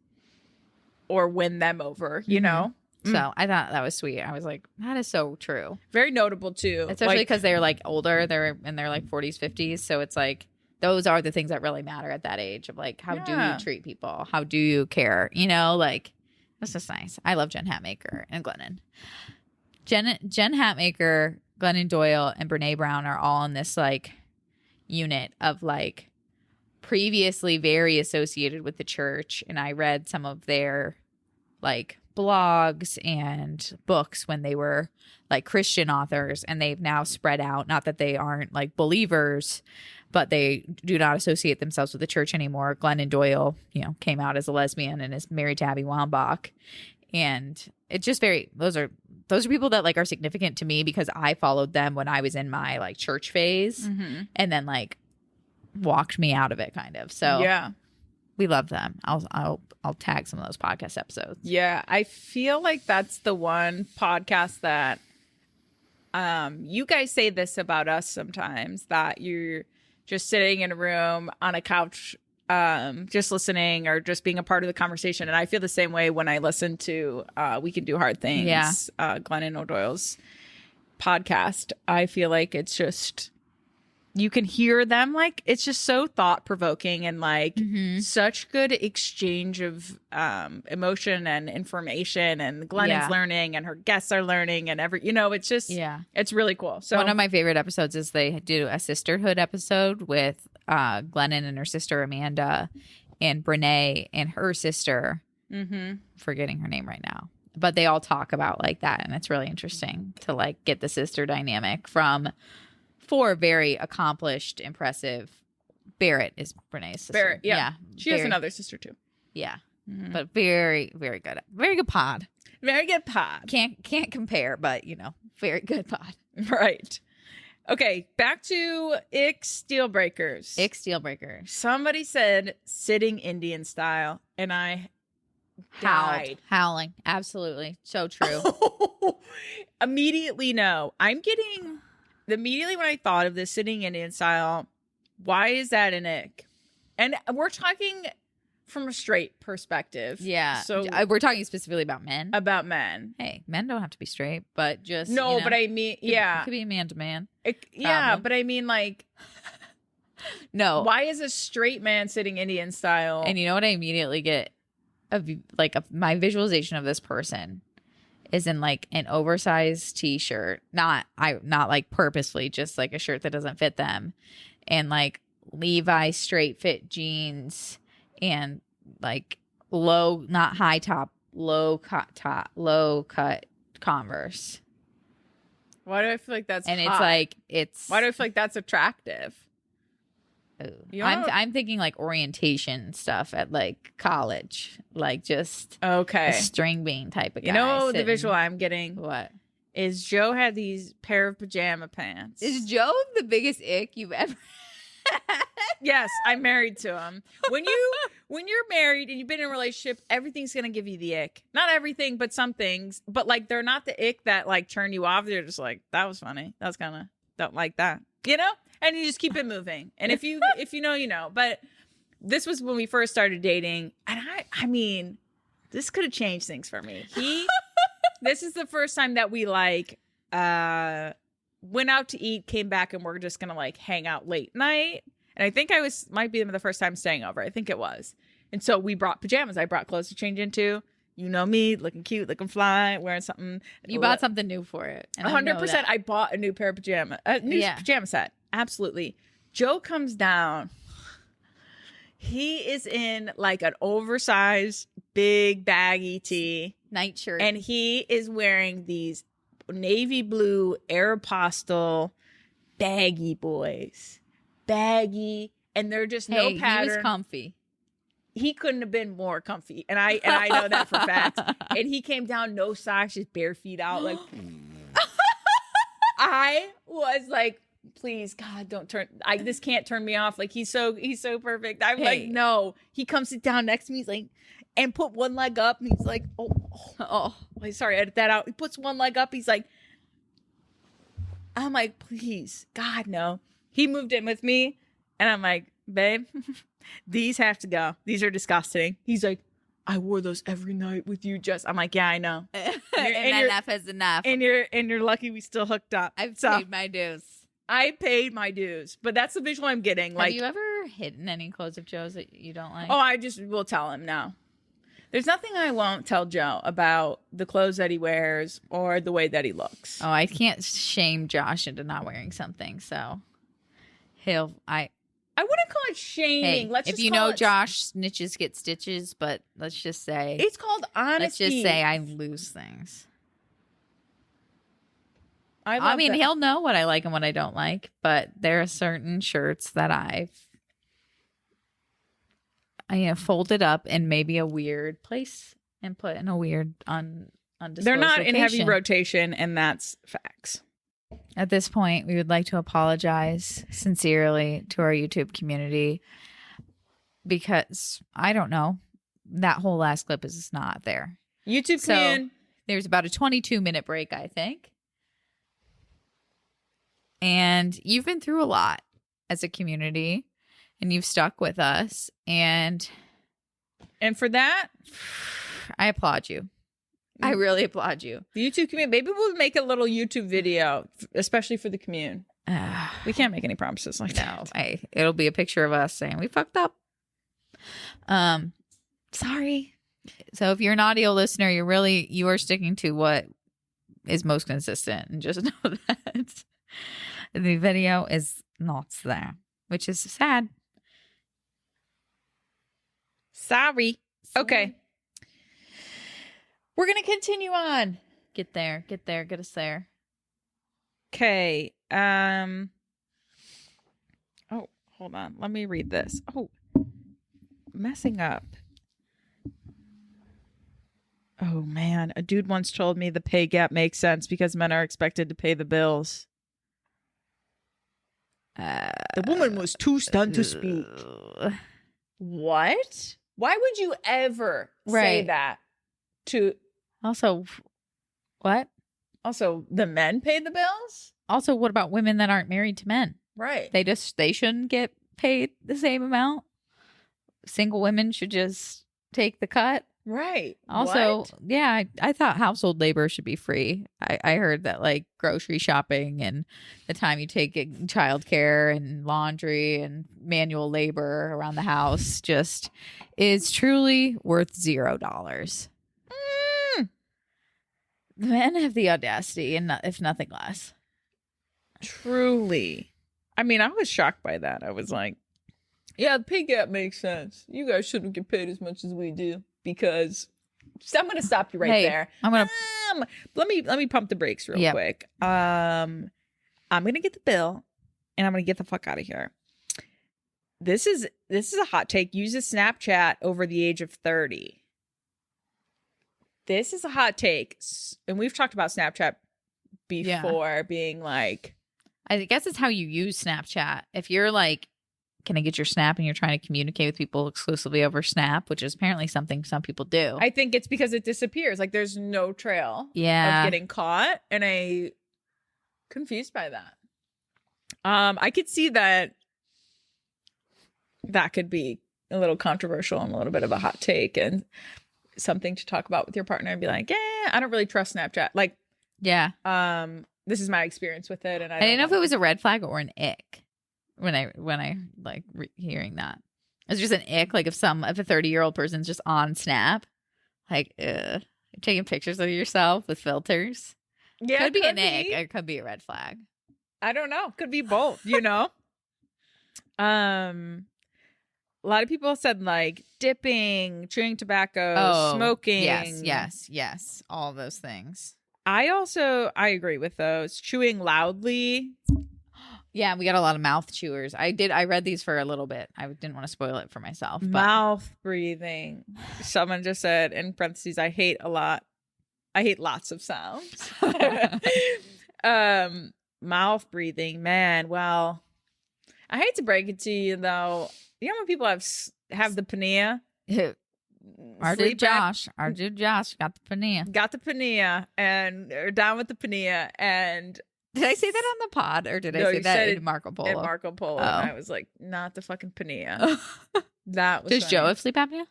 or win them over, you know? So I thought that was sweet. I was like, that is so true. Very notable too. Especially because they're like older. They're in their like 40s, 50s. So it's like, those are the things that really matter at that age of like, how do you treat people? How do you care? You know, like, that's just nice. I love Jen Hatmaker and Glennon. Jen Hatmaker, Glennon Doyle, and Brene Brown are all in this like unit of like previously very associated with the church. And I read some of their like blogs and books when they were like Christian authors, and they've now spread out. Not that they aren't like believers, but they do not associate themselves with the church anymore. Glennon Doyle, you know, came out as a lesbian and is married to Abby Wambach. And it's just those are people that like are significant to me because I followed them when I was in my like church phase and then like walked me out of it kind of. So yeah. we love them. I'll tag some of those podcast episodes. Yeah, I feel like that's the one podcast that you guys say this about us sometimes, that you're just sitting in a room on a couch just listening or just being a part of the conversation. And I feel the same way when I listen to We Can Do Hard Things, Glennon O'Doyle's podcast. I feel like it's just, you can hear them, like it's just so thought-provoking and like such good exchange of emotion and information, and Glennon's learning and her guests are learning, and it's just it's really cool. So one of my favorite episodes is they do a sisterhood episode with Glennon and her sister Amanda and Brene and her sister, forgetting her name right now, but they all talk about like that, and it's really interesting to like get the sister dynamic from 4 very accomplished, impressive. Barrett is Brene's sister. Barrett, yeah. She has another sister too. Yeah, but very, very good. Very good pod. Very good pod. Can't compare, but very good pod. Right. Okay, back to icks deal breakers. Icks deal breakers. Somebody said sitting Indian style, and I died. Howling. Absolutely. So true. Immediately, no. Immediately when I thought of this sitting Indian style, why is that an ick? And we're talking from a straight perspective. Yeah. So we're talking specifically about men. About men. Hey, men don't have to be straight, but just but I mean, it could be man to man. Yeah, but I mean, like, no. Why is a straight man sitting Indian style? And you know what I immediately get? My visualization of this person is in like an oversized t-shirt, not like purposefully, just like a shirt that doesn't fit them, and like Levi straight fit jeans and like not high top, low cut Converse. Why do I feel like that's and hot? It's why do I feel like that's attractive? I'm thinking like orientation stuff at like college, like just a string bean type of guy. You know the visual I'm getting? What? Is Joe had these pair of pajama pants. Is Joe the biggest ick you've ever Yes, I'm married to him. When you're married and you've been in a relationship, everything's gonna give you the ick. Not everything, but some things. But like they're not the ick that like turn you off. They're just like, that was funny. That was kinda don't like that. And you just keep it moving. And if you know, you know. But this was when we first started dating. And I mean, this could have changed things for me. This is the first time that we like went out to eat, came back, and we're just gonna like hang out late night. And I think might be the first time staying over. I think it was. And so we brought pajamas. I brought clothes to change into. You know me, looking cute, looking fly, wearing something. You bought something new for it. 100%. I bought a new pair of pajama set. Absolutely. Joe comes down. He is in like an oversized, big, baggy tee. Nightshirt. And he is wearing these navy blue Aeropostale baggy boys. Baggy. And they're just no pattern. He was comfy. He couldn't have been more comfy. And I know that for facts. And he came down, no socks, just bare feet out. Like, I was like, please, God, don't turn. This can't turn me off. Like he's so perfect. I'm like, no. He comes sit down next to me. He's like, and put one leg up. And he's like, oh, sorry, edit that out. He puts one leg up. He's like, I'm like, please, God, no. He moved in with me, and I'm like, babe, these have to go. These are disgusting. He's like, I wore those every night with you. I'm like, yeah, I know. And enough is enough. And you're lucky we still hooked up. I've paid my dues. I paid my dues, but that's the visual I'm getting. Like, have you ever hidden any clothes of Joe's that you don't like? Oh, I just will tell him now. There's nothing I won't tell Joe about the clothes that he wears or the way that he looks. Oh, I can't shame Josh into not wearing something, so I wouldn't call it shaming. Hey, if you know Josh, snitches get stitches, but let's just say it's called honesty. Let's just say I lose things. I mean, he'll know what I like and what I don't like, but there are certain shirts that I folded up in maybe a weird place and put in a weird undisclosed They're not location. In heavy rotation, and that's facts. At this point, we would like to apologize sincerely to our YouTube community. because I don't know. That whole last clip is not there. YouTube So commune. there's about a 22-minute break, I think. And you've been through a lot as a community, and you've stuck with us. And for that, I applaud you. I really applaud you. The YouTube commune. Maybe we'll make a little YouTube video, especially for the commune. We can't make any promises like that. No, it'll be a picture of us saying we fucked up. Sorry. So if you're an audio listener, you are sticking to what is most consistent, and just know that the video is not there, which is sad. Sorry. Okay. We're going to continue on. Get there. Get us there. Okay. Oh, hold on. Let me read this. Oh, messing up. Oh, man. A dude once told me the pay gap makes sense because men are expected to pay the bills. The woman was too stunned to speak. What? Why would you ever say that to... Also, what? Also, the men pay the bills? Also, what about women that aren't married to men? Right. They shouldn't get paid the same amount. Single women should just take the cut. Right. Also, what? yeah, I thought household labor should be free. I heard that like grocery shopping and the time you take childcare and laundry and manual labor around the house just is truly worth $0. Men have the audacity, and if nothing less. Truly. I mean, I was shocked by that. I was like, yeah, the pay gap makes sense. You guys shouldn't get paid as much as we do because... So I'm going to stop you right there. I'm going to... Let me pump the brakes real quick. I'm going to get the bill, and I'm going to get the fuck out of here. This is a hot take. Uses Snapchat over the age of 30. This is a hot take. And we've talked about Snapchat before being like... I guess it's how you use Snapchat. If you're like, can I get your Snap? And you're trying to communicate with people exclusively over Snap, which is apparently something some people do. I think it's because it disappears. Like there's no trail of getting caught. And I'm confused by that. I could see that could be a little controversial and a little bit of a hot take and something to talk about with your partner and be like, yeah, I don't really trust Snapchat. Like, yeah. This is my experience with it. And I didn't know if it was a red flag or an ick when I like hearing that. It's just an ick. Like if a 30-year-old person's just on Snap, like, taking pictures of yourself with filters. Yeah. Could be an ick. Or it could be a red flag. I don't know. Could be both, you know? A lot of people said like dipping, chewing tobacco, smoking. Yes. All those things. I agree with those. Chewing loudly. Yeah, we got a lot of mouth chewers. I read these for a little bit. I didn't want to spoil it for myself. But. Mouth breathing. Someone just said in parentheses, I hate lots of sounds. Mouth breathing, man. Well, I hate to break it to you though. You know when people have the apnea? Our dude Josh got the apnea. Got the apnea and down with the apnea. And did I say that on the pod or did I say that in Marco Polo? In Marco Polo. Oh. And I was like, not the fucking apnea. That was. Does Joe have sleep apnea?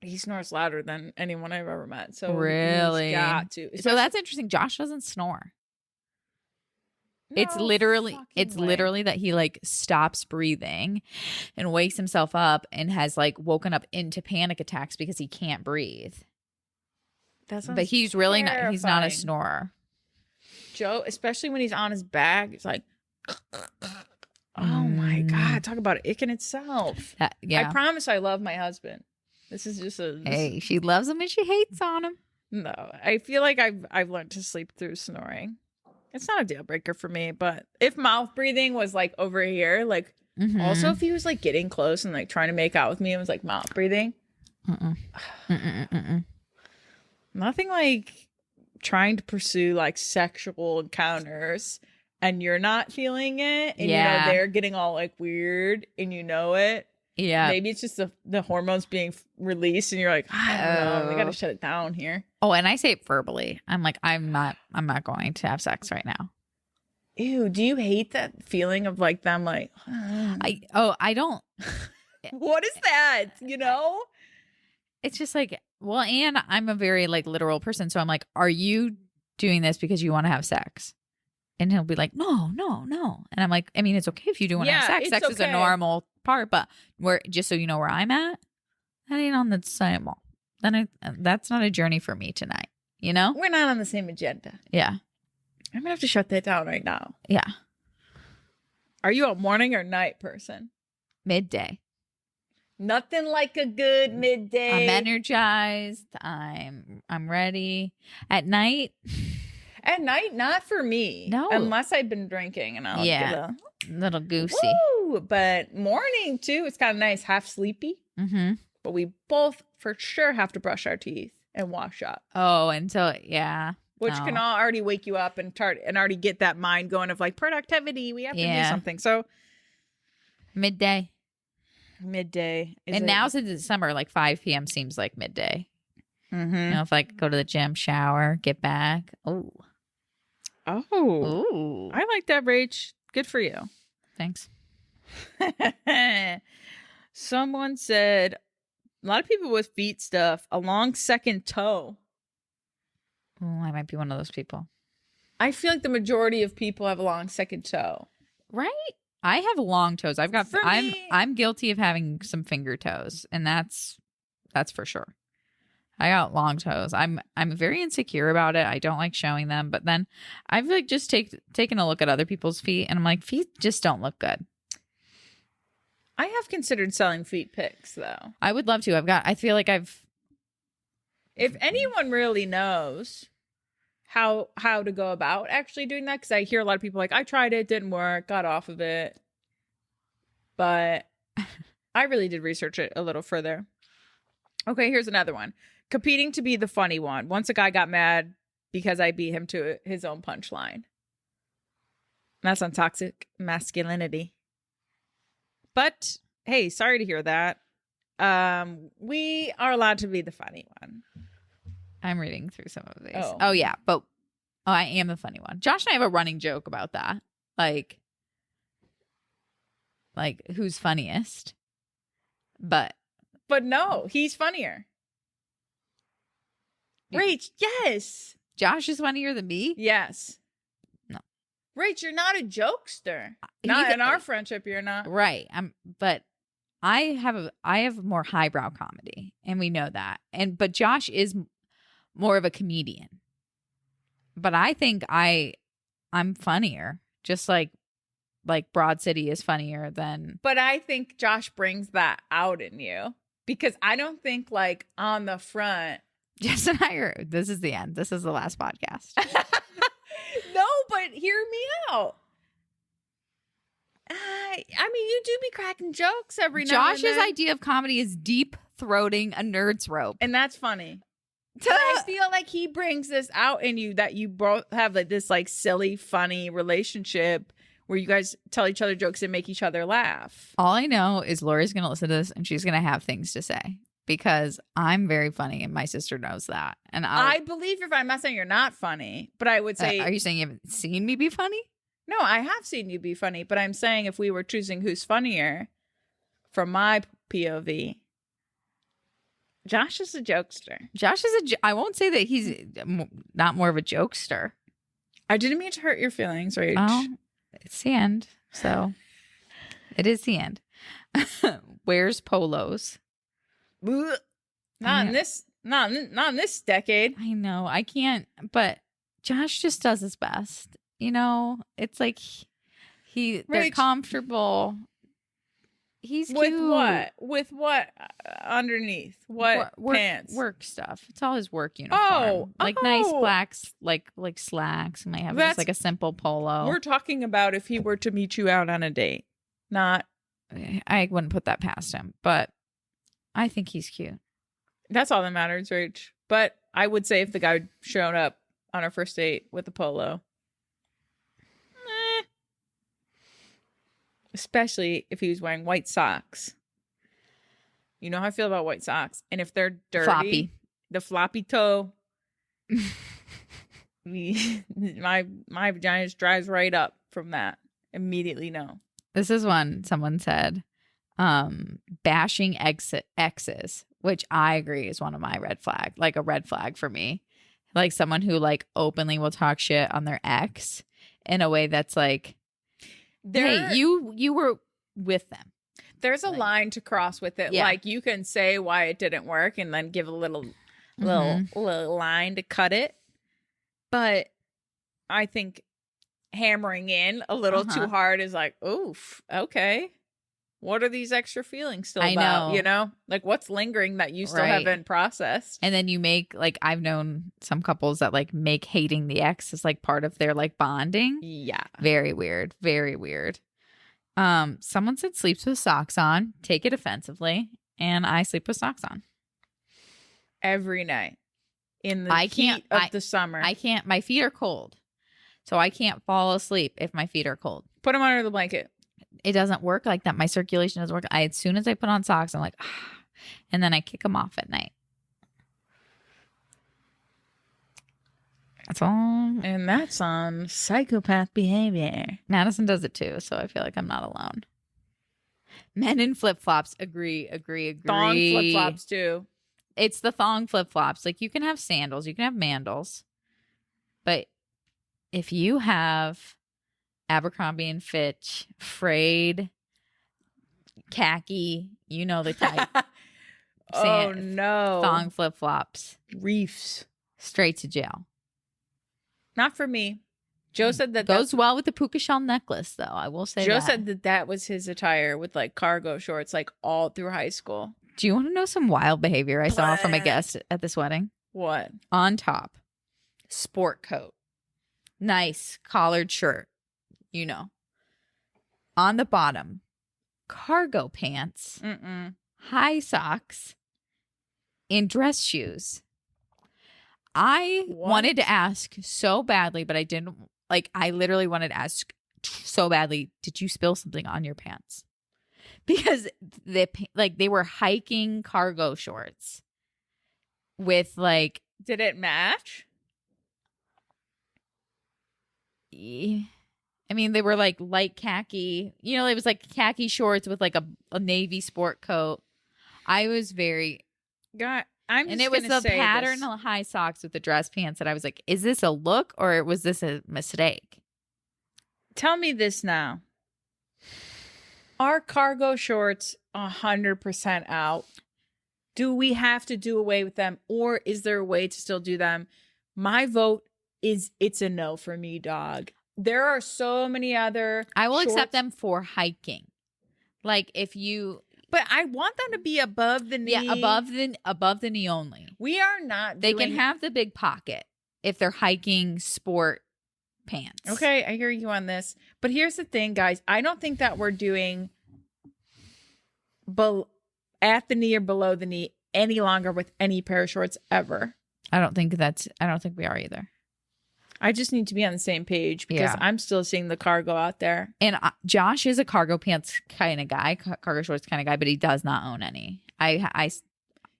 He snores louder than anyone I've ever met. So really, he's got to. So that's interesting. Josh doesn't snore. No, it's literally that he like stops breathing and wakes himself up and has like woken up into panic attacks because he can't breathe. But he's really not. He's not a snorer. Joe, especially when he's on his back, it's like, oh my God, talk about it in itself. I promise I love my husband. This is just hey, she loves him and she hates on him. No, I feel like I've learned to sleep through snoring. It's not a deal breaker for me, but if mouth breathing was like over here, like also if he was like getting close and like trying to make out with me and was like mouth breathing. Nothing like trying to pursue like sexual encounters and you're not feeling it and you know they're getting all like weird and you know it Yeah. Maybe it's just the hormones being released and you're like, I don't know, we gotta shut it down here. Oh, and I say it verbally. I'm like, I'm not going to have sex right now. Ew, do you hate that feeling of like them like I don't. What is that? You know? It's just like, well, and I'm a very like literal person. So I'm like, are you doing this because you want to have sex? And he'll be like, no. And I'm like, I mean, it's okay if you do want to have sex. Sex is a normal part, but just so you know where I'm at, that ain't on the same wall. That's not a journey for me tonight. You know? We're not on the same agenda. Yeah. I'm gonna have to shut that down right now. Yeah. Are you a morning or night person? Midday. Nothing like a good midday. I'm energized. I'm ready. At night, not for me. No. Unless I've been drinking and I'll get a little goosey. Woo! But morning too, it's kind of nice, half sleepy. Mm-hmm. But we both for sure have to brush our teeth and wash up. Oh, and so yeah. Which can already wake you up and already get that mind going of like productivity. We have to do something. So midday. And now since it's summer, like 5 p.m. seems like midday. Mm-hmm. You know, if I could go to the gym, shower, get back. Oh. I like that, Rach. Good for you. Thanks. Someone said a lot of people with feet stuff, a long second toe. Oh, I might be one of those people. I feel like the majority of people have a long second toe. Right? I have long toes. I'm guilty of having some finger toes, and that's for sure. I got long toes. I'm very insecure about it. I don't like showing them, but then I've like just taken a look at other people's feet, and I'm like, feet just don't look good. I have considered selling feet pics though. I would love to. I feel like if anyone really knows how to go about actually doing that, because I hear a lot of people like, I tried it, didn't work, got off of it. But I really did research it a little further. Okay, here's another one. Competing to be the funny one. Once a guy got mad because I beat him to his own punchline. That's on toxic masculinity. But hey, sorry to hear that. We are allowed to be the funny one. I'm reading through some of these. Oh yeah, but I am the funny one. Josh and I have a running joke about that. Like who's funniest? But no, he's funnier. Rach, yes. Josh is funnier than me? Yes. No. Rach, you're not a jokester. Not in our friendship, you're not. Right. But I have more highbrow comedy, and we know that. But Josh is more of a comedian. But I think I'm funnier. Just like Broad City is funnier than. But I think Josh brings that out in you, because I don't think like on the front. Jess and I are. This is the end. This is the last podcast. No, but hear me out. I mean, you do be cracking jokes every now and then. Josh's idea of comedy is deep throating a nerd's rope, and that's funny. But I feel like he brings this out in you, that you both have like this like silly, funny relationship where you guys tell each other jokes and make each other laugh. All I know is Lori's going to listen to this and she's going to have things to say, because I'm very funny and my sister knows that. And I believe if I'm not saying you're not funny, but I would say. Are you saying you haven't seen me be funny? No, I have seen you be funny, but I'm saying if we were choosing who's funnier from my POV, Josh is a jokester. I won't say that he's not more of a jokester. I didn't mean to hurt your feelings, Rach. Oh, it's the end. So it is the end. Wears polos. Not in this decade. I know. I can't, but Josh just does his best. You know, it's like they're comfortable. He's with cute. what? With what underneath? What pants? Work stuff. It's all his work uniform. Nice blacks, like slacks. He might have just like a simple polo. We're talking about if he were to meet you out on a date. Not. I wouldn't put that past him, but I think he's cute. That's all that matters, Rach. But I would say if the guy showed up on our first date with a polo. Especially if he was wearing white socks. You know how I feel about white socks. And if they're dirty, Floppy. the floppy toe, my vagina just dries right up from that. Immediately no. This is one someone said, bashing exes, which I agree is one of my red flag, like a red flag for me. Like someone who like openly will talk shit on their ex in a way that's like, hey, you were with them. There's a line to cross with it. Yeah. Like you can say why it didn't work and then give a little line to cut it. But I think hammering in a little too hard is like, oof, okay. What are these extra feelings still about? Know. You know, like what's lingering that you still haven't processed? And then you make like, I've known some couples that like make hating the ex as like part of their like bonding. Yeah. Very weird. Very weird. Someone said sleeps with socks on. Take it offensively. And I sleep with socks on. Every night. In the heat of the summer. I can't. My feet are cold. So I can't fall asleep if my feet are cold. Put them under the blanket. It doesn't work like that. My circulation doesn't work. As soon as I put on socks, I'm like, and then I kick them off at night. That's all. And that's on psychopath behavior. Madison does it too, so I feel like I'm not alone. Men in flip-flops. Agree. Thong flip-flops too. It's the thong flip-flops. Like you can have sandals, you can have mandals. But if you have Abercrombie and Fitch, frayed, khaki, you know the type. Oh no. Thong flip-flops. Reefs. Straight to jail. Not for me. Joe said that goes well with the puka shell necklace, though. I will say Joe said that was his attire with like cargo shorts, like all through high school. Do you want to know some wild behavior I saw from a guest at this wedding? What? On top, sport coat, nice collared shirt, you know. On the bottom, cargo pants, high socks, and dress shoes. I wanted to ask so badly, but I didn't. Like, I literally wanted to ask so badly, did you spill something on your pants? Because they were hiking cargo shorts with like. Did it match? I mean, they were like light khaki. You know, it was like khaki shorts with like a navy sport coat. I was very. And it was the pattern high socks with the dress pants that I was like, is this a look or was this a mistake? Tell me this now. Are cargo shorts 100% out? Do we have to do away with them or is there a way to still do them? My vote is it's a no for me, dog. There are so many other I will accept them for hiking. Like if you... But I want them to be above the knee. Yeah, above the knee only. We are not. They can have the big pocket if they're hiking sport pants. Okay, I hear you on this. But here's the thing, guys. I don't think that we're doing at the knee or below the knee any longer with any pair of shorts ever. I don't think we are either. I just need to be on the same page because I'm still seeing the cargo out there. And Josh is a cargo pants kind of guy, cargo shorts kind of guy, but he does not own any.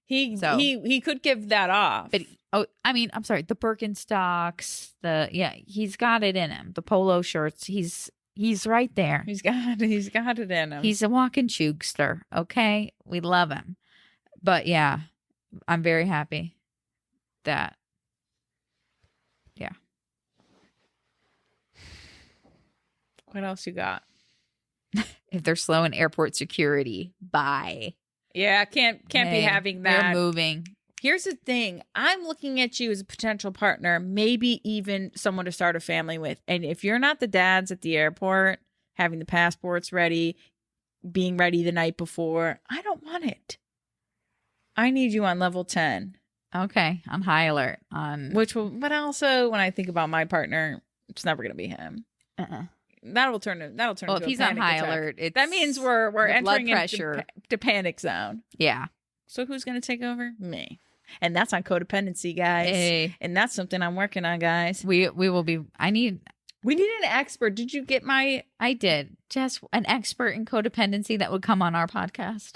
He could give that off. But I mean, I'm sorry, the Birkenstocks, he's got it in him. The polo shirts, he's right there. He's got it in him. He's a walking jokester. Okay, we love him. But yeah, I'm very happy that. Yeah. What else you got? If they're slow in airport security, bye. Yeah, can't be having that. They're moving. Here's the thing. I'm looking at you as a potential partner, maybe even someone to start a family with. And if you're not the dads at the airport, having the passports ready, being ready the night before, I don't want it. I need you on level 10. Okay, on high alert. But also when I think about my partner, it's never going to be him. That'll turn into if he's on high alert, that means we're entering into panic zone. Yeah. So who's going to take over? Me. And that's on codependency, guys. Hey. And that's something I'm working on, guys. We will be. We need an expert. Did you get my? I did. Just an expert in codependency that would come on our podcast.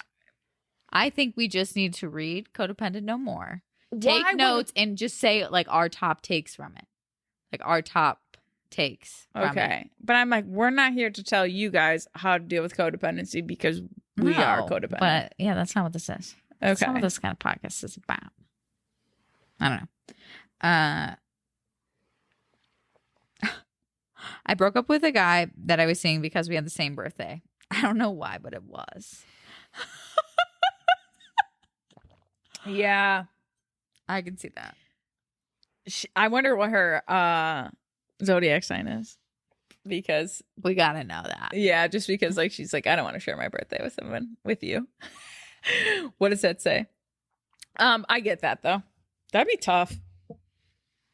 I think we just need to read Codependent No More. Take Why notes and just say like our top takes from it. Like our top takes. Okay. But I'm like, we're not here to tell you guys how to deal with codependency because we are codependent. But yeah, that's not what this is. That's Okay. not what this kind of podcast is about. I don't know. I broke up with a guy that I was seeing because we had the same birthday. I don't know why, but it was. Yeah. I can see that. I wonder what her zodiac sign is. Because we gotta know that. Yeah, just because like she's like, I don't want to share my birthday with someone with you. What does that say? I get that though. That'd be tough.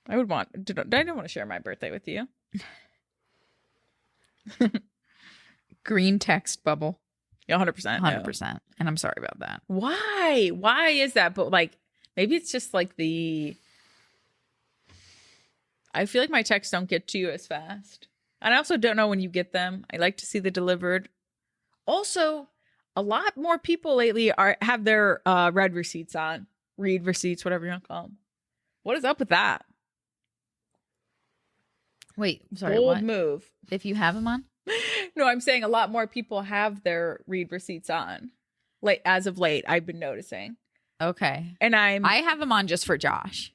I don't want to share my birthday with you. Green text bubble. Yeah, 100%. 100%. And I'm sorry about that. Why? Why is that? But like, maybe it's just like I feel like my texts don't get to you as fast. And I also don't know when you get them. I like to see the delivered. Also, a lot more people lately have their read receipts on. Read receipts, whatever you want to call them. What is up with that? Wait, sorry. Bold what? move. If you have them on? No, I'm saying a lot more people have their read receipts on. Like as of late, I've been noticing. Okay. And I have them on just for Josh.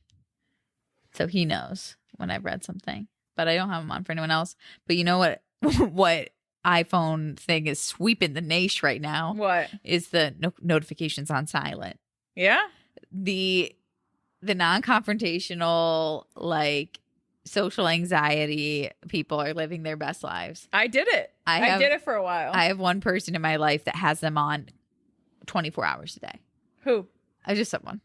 So he knows when I've read something. But I don't have them on for anyone else. But you know what what iPhone thing is sweeping the nation right now? What? Is the notifications on silent. Yeah? The non-confrontational, like, social anxiety people are living their best lives. I did it. I did it for a while. I have one person in my life that has them on 24 hours a day. Who? Just someone.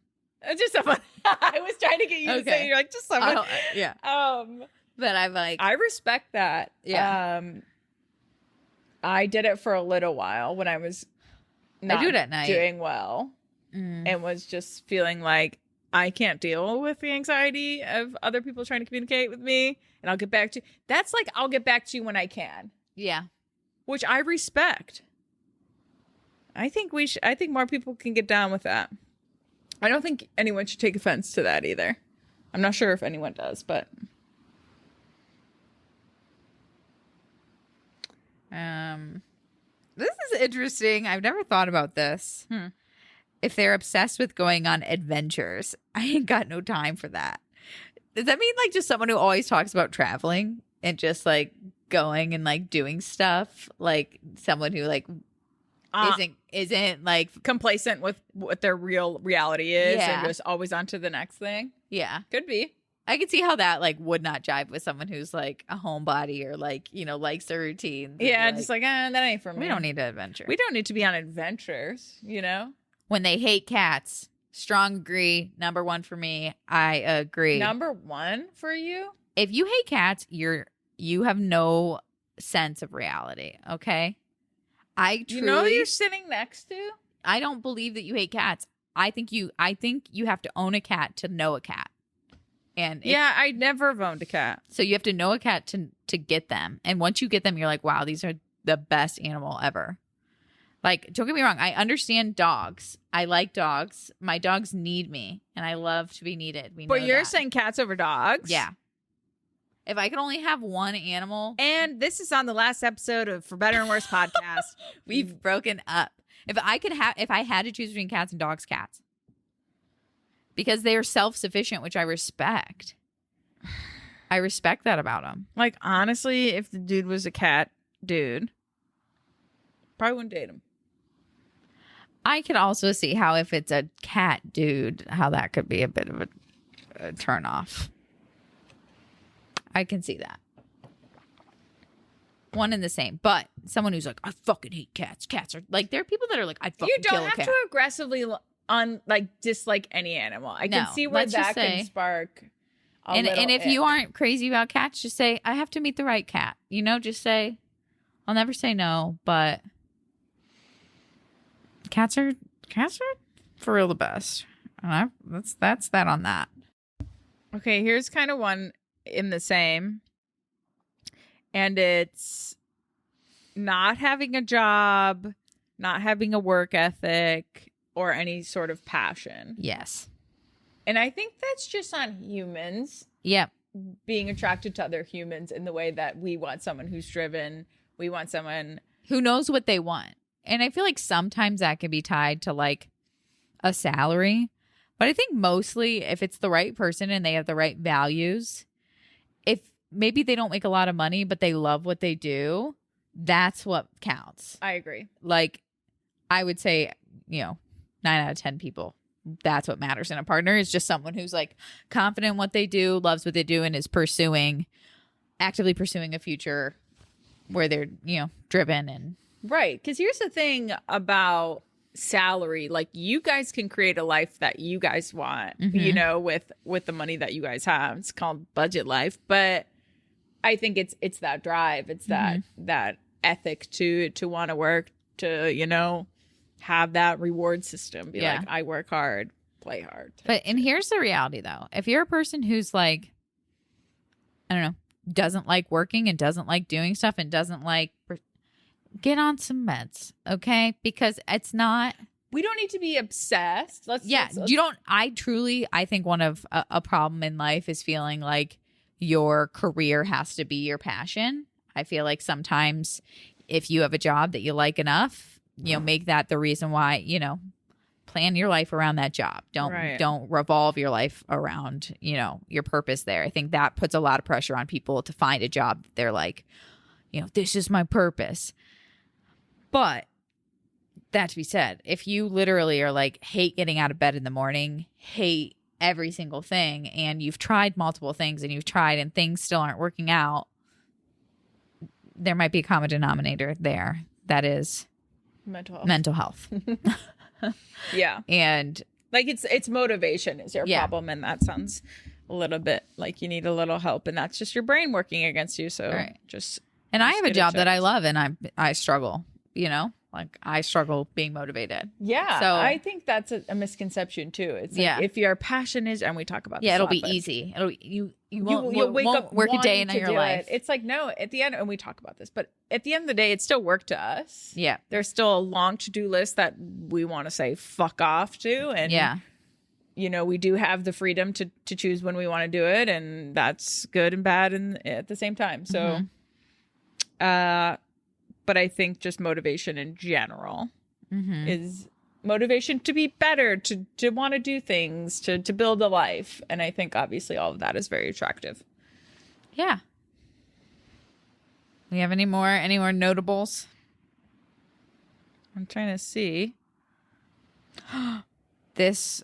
Just someone. I was trying to get you to say, you're like, just someone. Yeah. But I'm like, I respect that. Yeah. I did it for a little while when I was not I do it at night. Doing well and was just feeling like I can't deal with the anxiety of other people trying to communicate with me, and I'll get back to you. That's like, I'll get back to you when I can. Yeah. Which I respect. I think more people can get down with that. I don't think anyone should take offense to that either. I'm not sure if anyone does, but this is interesting. I've never thought about this. If they're obsessed with going on adventures, I ain't got no time for that. Does that mean like just someone who always talks about traveling and just like going and like doing stuff? Like someone who like isn't like complacent with what their real reality is Yeah. and just always on to the next thing? Yeah. Could be. I could see how that like would not jive with someone who's like a homebody or like, you know, likes their routines. Yeah, just like, that ain't for me. we don't need an adventure. We don't need to be on adventures, you know? When they hate cats, strong agree. Number one for me. I agree. Number one for you? If you hate cats, you have no sense of reality. Okay. You know who you're sitting next to? I don't believe that you hate cats. I think you have to own a cat to know a cat. And I never have owned a cat. So you have to know a cat to get them. And once you get them, you're like, wow, these are the best animal ever. Like, don't get me wrong. I understand dogs. I like dogs. My dogs need me, and I love to be needed. But you're saying cats over dogs? Yeah. If I could only have one animal. And this is on the last episode of For Better and Worse podcast. We've broken up. If I had to choose between cats and dogs, cats. Because they are self-sufficient, which I respect. I respect that about them. Like, honestly, if the dude was a cat dude, probably wouldn't date him. I could also see how if it's a cat dude, how that could be a bit of a turn off. I can see that. One and the same. But someone who's like, I fucking hate cats. Cats are like, there are people that are like, I fucking kill a cat. You don't have to aggressively dislike any animal. I can see where that can spark and if you aren't crazy about cats, just say, I have to meet the right cat. You know, just say, I'll never say no, but cats are for real the best. And that's that on that. Okay, here's kind of one in the same. And it's not having a job, not having a work ethic, or any sort of passion. Yes. And I think that's just on humans. Yep. Being attracted to other humans in the way that we want someone who's driven. We want someone who knows what they want. And I feel like sometimes that can be tied to like a salary. But I think mostly if it's the right person and they have the right values, if maybe they don't make a lot of money, but they love what they do, that's what counts. I agree. Like, I would say, 9 out of 10 people, that's what matters in a partner, is just someone who's like confident in what they do, loves what they do, and is actively pursuing a future where they're, driven and. Right. Because here's the thing about salary. Like, you guys can create a life that you guys want, with the money that you guys have. It's called budget life. But I think it's that drive. It's that ethic to want to work, to, have that reward system. Be like, I work hard, play hard. And here's the reality, though. If you're a person who's like, I don't know, doesn't like working and doesn't like doing stuff and doesn't like, get on some meds, okay? Because it's not. We don't need to be obsessed. Let's. You don't. I think one of a problem in life is feeling like your career has to be your passion. I feel like sometimes if you have a job that you like enough, make that the reason why, plan your life around that job. Don't revolve your life around, your purpose there. I think that puts a lot of pressure on people to find a job that they're like, this is my purpose. But that to be said, if you literally are like, hate getting out of bed in the morning, hate every single thing, and you've tried multiple things and things still aren't working out, there might be a common denominator there that is mental health. Yeah. And like it's motivation is your problem, and that sounds a little bit like you need a little help, and that's just your brain working against you. So and I have a job that I love, and I struggle, like I struggle being motivated. Yeah. So I think that's a misconception too. It's like if your passion is, and we talk about this it'll a lot, be easy. You won't wake up work a day in your life. It's like, no, at the end, and we talk about this, but at the end of the day, it's still work to us. Yeah. There's still a long to-do list that we want to say fuck off to. And we do have the freedom to choose when we want to do it, and that's good and bad at the same time. So but I think just motivation in general is motivation to be better, to want to do things, to build a life. And I think obviously all of that is very attractive. Yeah. We have any more notables? I'm trying to see. This,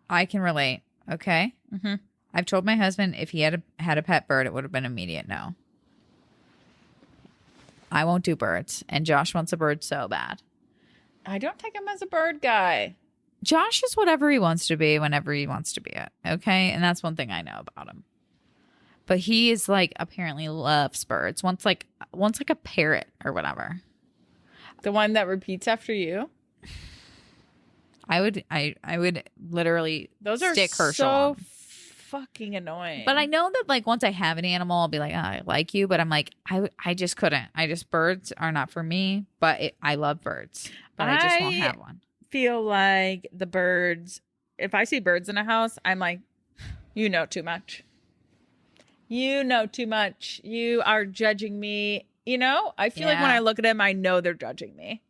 I can relate. Okay. Mm-hmm. I've told my husband if he had a pet bird, it would have been immediate no. I won't do birds, and Josh wants a bird so bad. I don't take him as a bird guy. Josh is whatever he wants to be whenever he wants to be it. Okay, and that's one thing I know about him. But he is like apparently loves birds. Once like a parrot or whatever. The one that repeats after you. I would literally stick Herschel so on. Fucking annoying. But I know that like once I have an animal, I'll be like, oh, I like you. But I'm like, I just couldn't. Birds are not for me. But I love birds. But I just won't have one. Feel like the birds. If I see birds in a house, I'm like, you know too much. You know too much. You are judging me. I feel like when I look at them, I know they're judging me.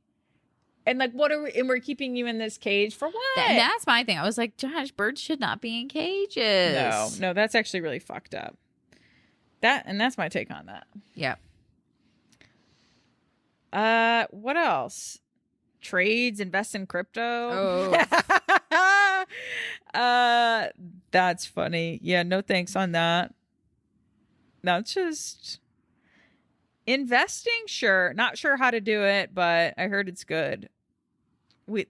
And like, what are we? And we're keeping you in this cage for what? That's my thing. I was like, Josh, birds should not be in cages. No, that's actually really fucked up. That's my take on that. Yep. What else? Trades, invest in crypto. Oh. That's funny. Yeah, no thanks on that. That's just investing. Sure, not sure how to do it, but I heard it's good.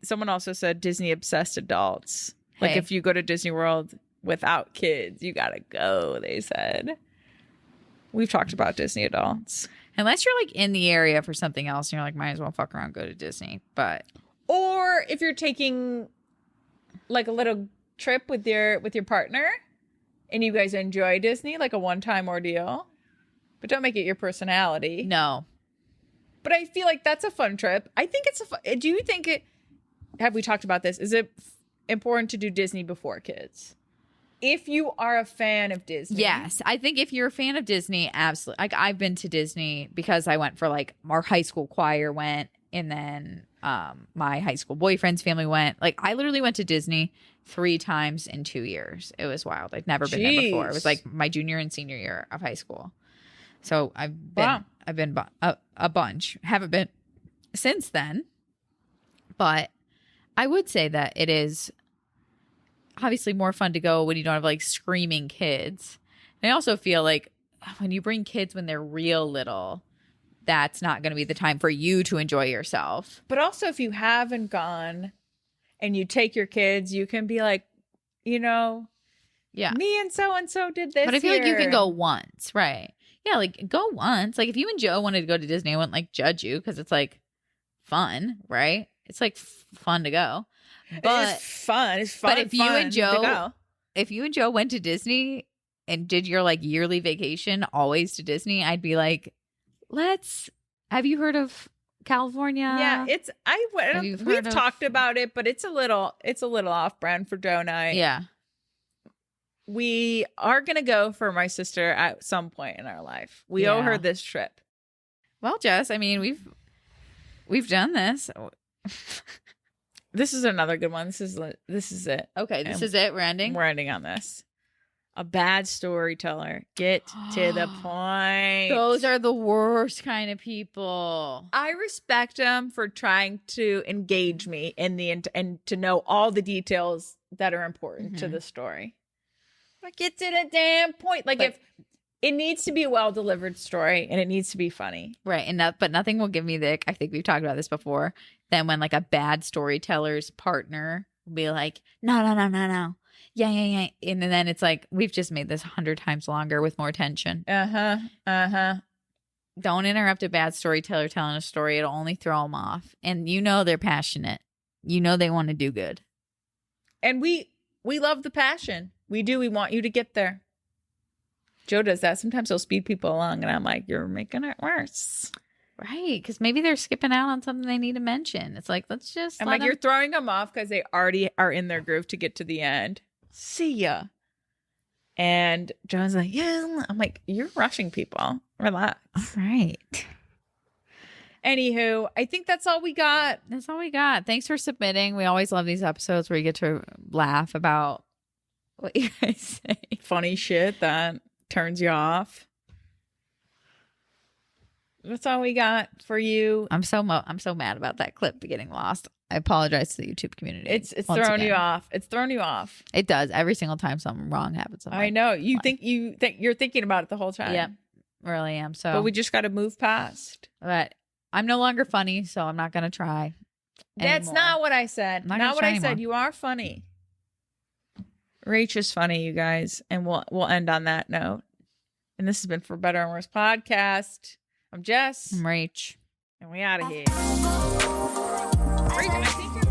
Someone also said Disney obsessed adults. Like if you go to Disney World without kids, you gotta go. They said. We've talked about Disney adults. Unless you're like in the area for something else and you're like, might as well fuck around, go to Disney. Or if you're taking like a little trip with your partner and you guys enjoy Disney, like a one-time ordeal, but don't make it your personality. No. But I feel like that's a fun trip. I think it's do you think have we talked about this? Is it important to do Disney before kids? If you are a fan of Disney. Yes. I think if you're a fan of Disney, absolutely. Like I've been to Disney because I went for like our high school choir went, and then my high school boyfriend's family went. Like I literally went to Disney 3 times in 2 years. It was wild. I'd never been there before. It was like my junior and senior year of high school. So I've been a bunch. Haven't been since then. But I would say that it is obviously more fun to go when you don't have like screaming kids. And I also feel like when you bring kids when they're real little, that's not going to be the time for you to enjoy yourself. But also if you haven't gone and you take your kids, you can be like, you know, yeah, me and so did this. But I feel here. like you can go once, right? Yeah, like go once. Like if you and Joe wanted to go to Disney, I wouldn't like judge you because it's like fun, right? It's like fun to go. But it's fun. It's fun. But if you and Joe went to Disney and did your like yearly vacation always to Disney, I'd be like, have you heard of California? Yeah, we've talked about it, but it's a little off brand for Joe and I. Yeah. We are going to go for my sister at some point in our life. We owe her this trip. Well, Jess, I mean, we've done this. This is another good one. This is it. Okay, this is it. We're ending on this. A bad storyteller. Get to the point. Those are the worst kind of people. I respect them for trying to engage me and to know all the details that are important to the story. But get to the damn point. Like if it needs to be a well-delivered story and it needs to be funny. Right. But nothing will give me the ick. I think we've talked about this before. Then when like a bad storyteller's partner will be like, no. Yeah. And then it's like, we've just made this 100 times longer with more tension. Don't interrupt a bad storyteller telling a story. It'll only throw them off. And you know they're passionate. You know they want to do good. And we love the passion. We do. We want you to get there. Joe does that. Sometimes he'll speed people along and I'm like, you're making it worse. Right. Because maybe they're skipping out on something they need to mention. It's like, let's just. I'm like, you're throwing them off because they already are in their groove to get to the end. See ya. And Joe's like, yeah. I'm like, you're rushing people. Relax. All right. Anywho, I think that's all we got. That's all we got. Thanks for submitting. We always love these episodes where you get to laugh about what you guys say. Funny shit that turns you off. That's all we got for you. I'm so mad about that clip getting lost. I apologize to the YouTube community. It's thrown you off. It's thrown you off. It does every single time something wrong happens. I know. You think you're thinking about it the whole time. Yeah, really am. So, but we just got to move past. But I'm no longer funny, so I'm not gonna try. That's anymore. Not what I said. Not what I anymore. said. You are funny. Rach is funny, you guys, and we'll end on that note. And this has been For Better and Worse podcast. I'm Jess. I'm Rach. And we out of here. Rach, I think you're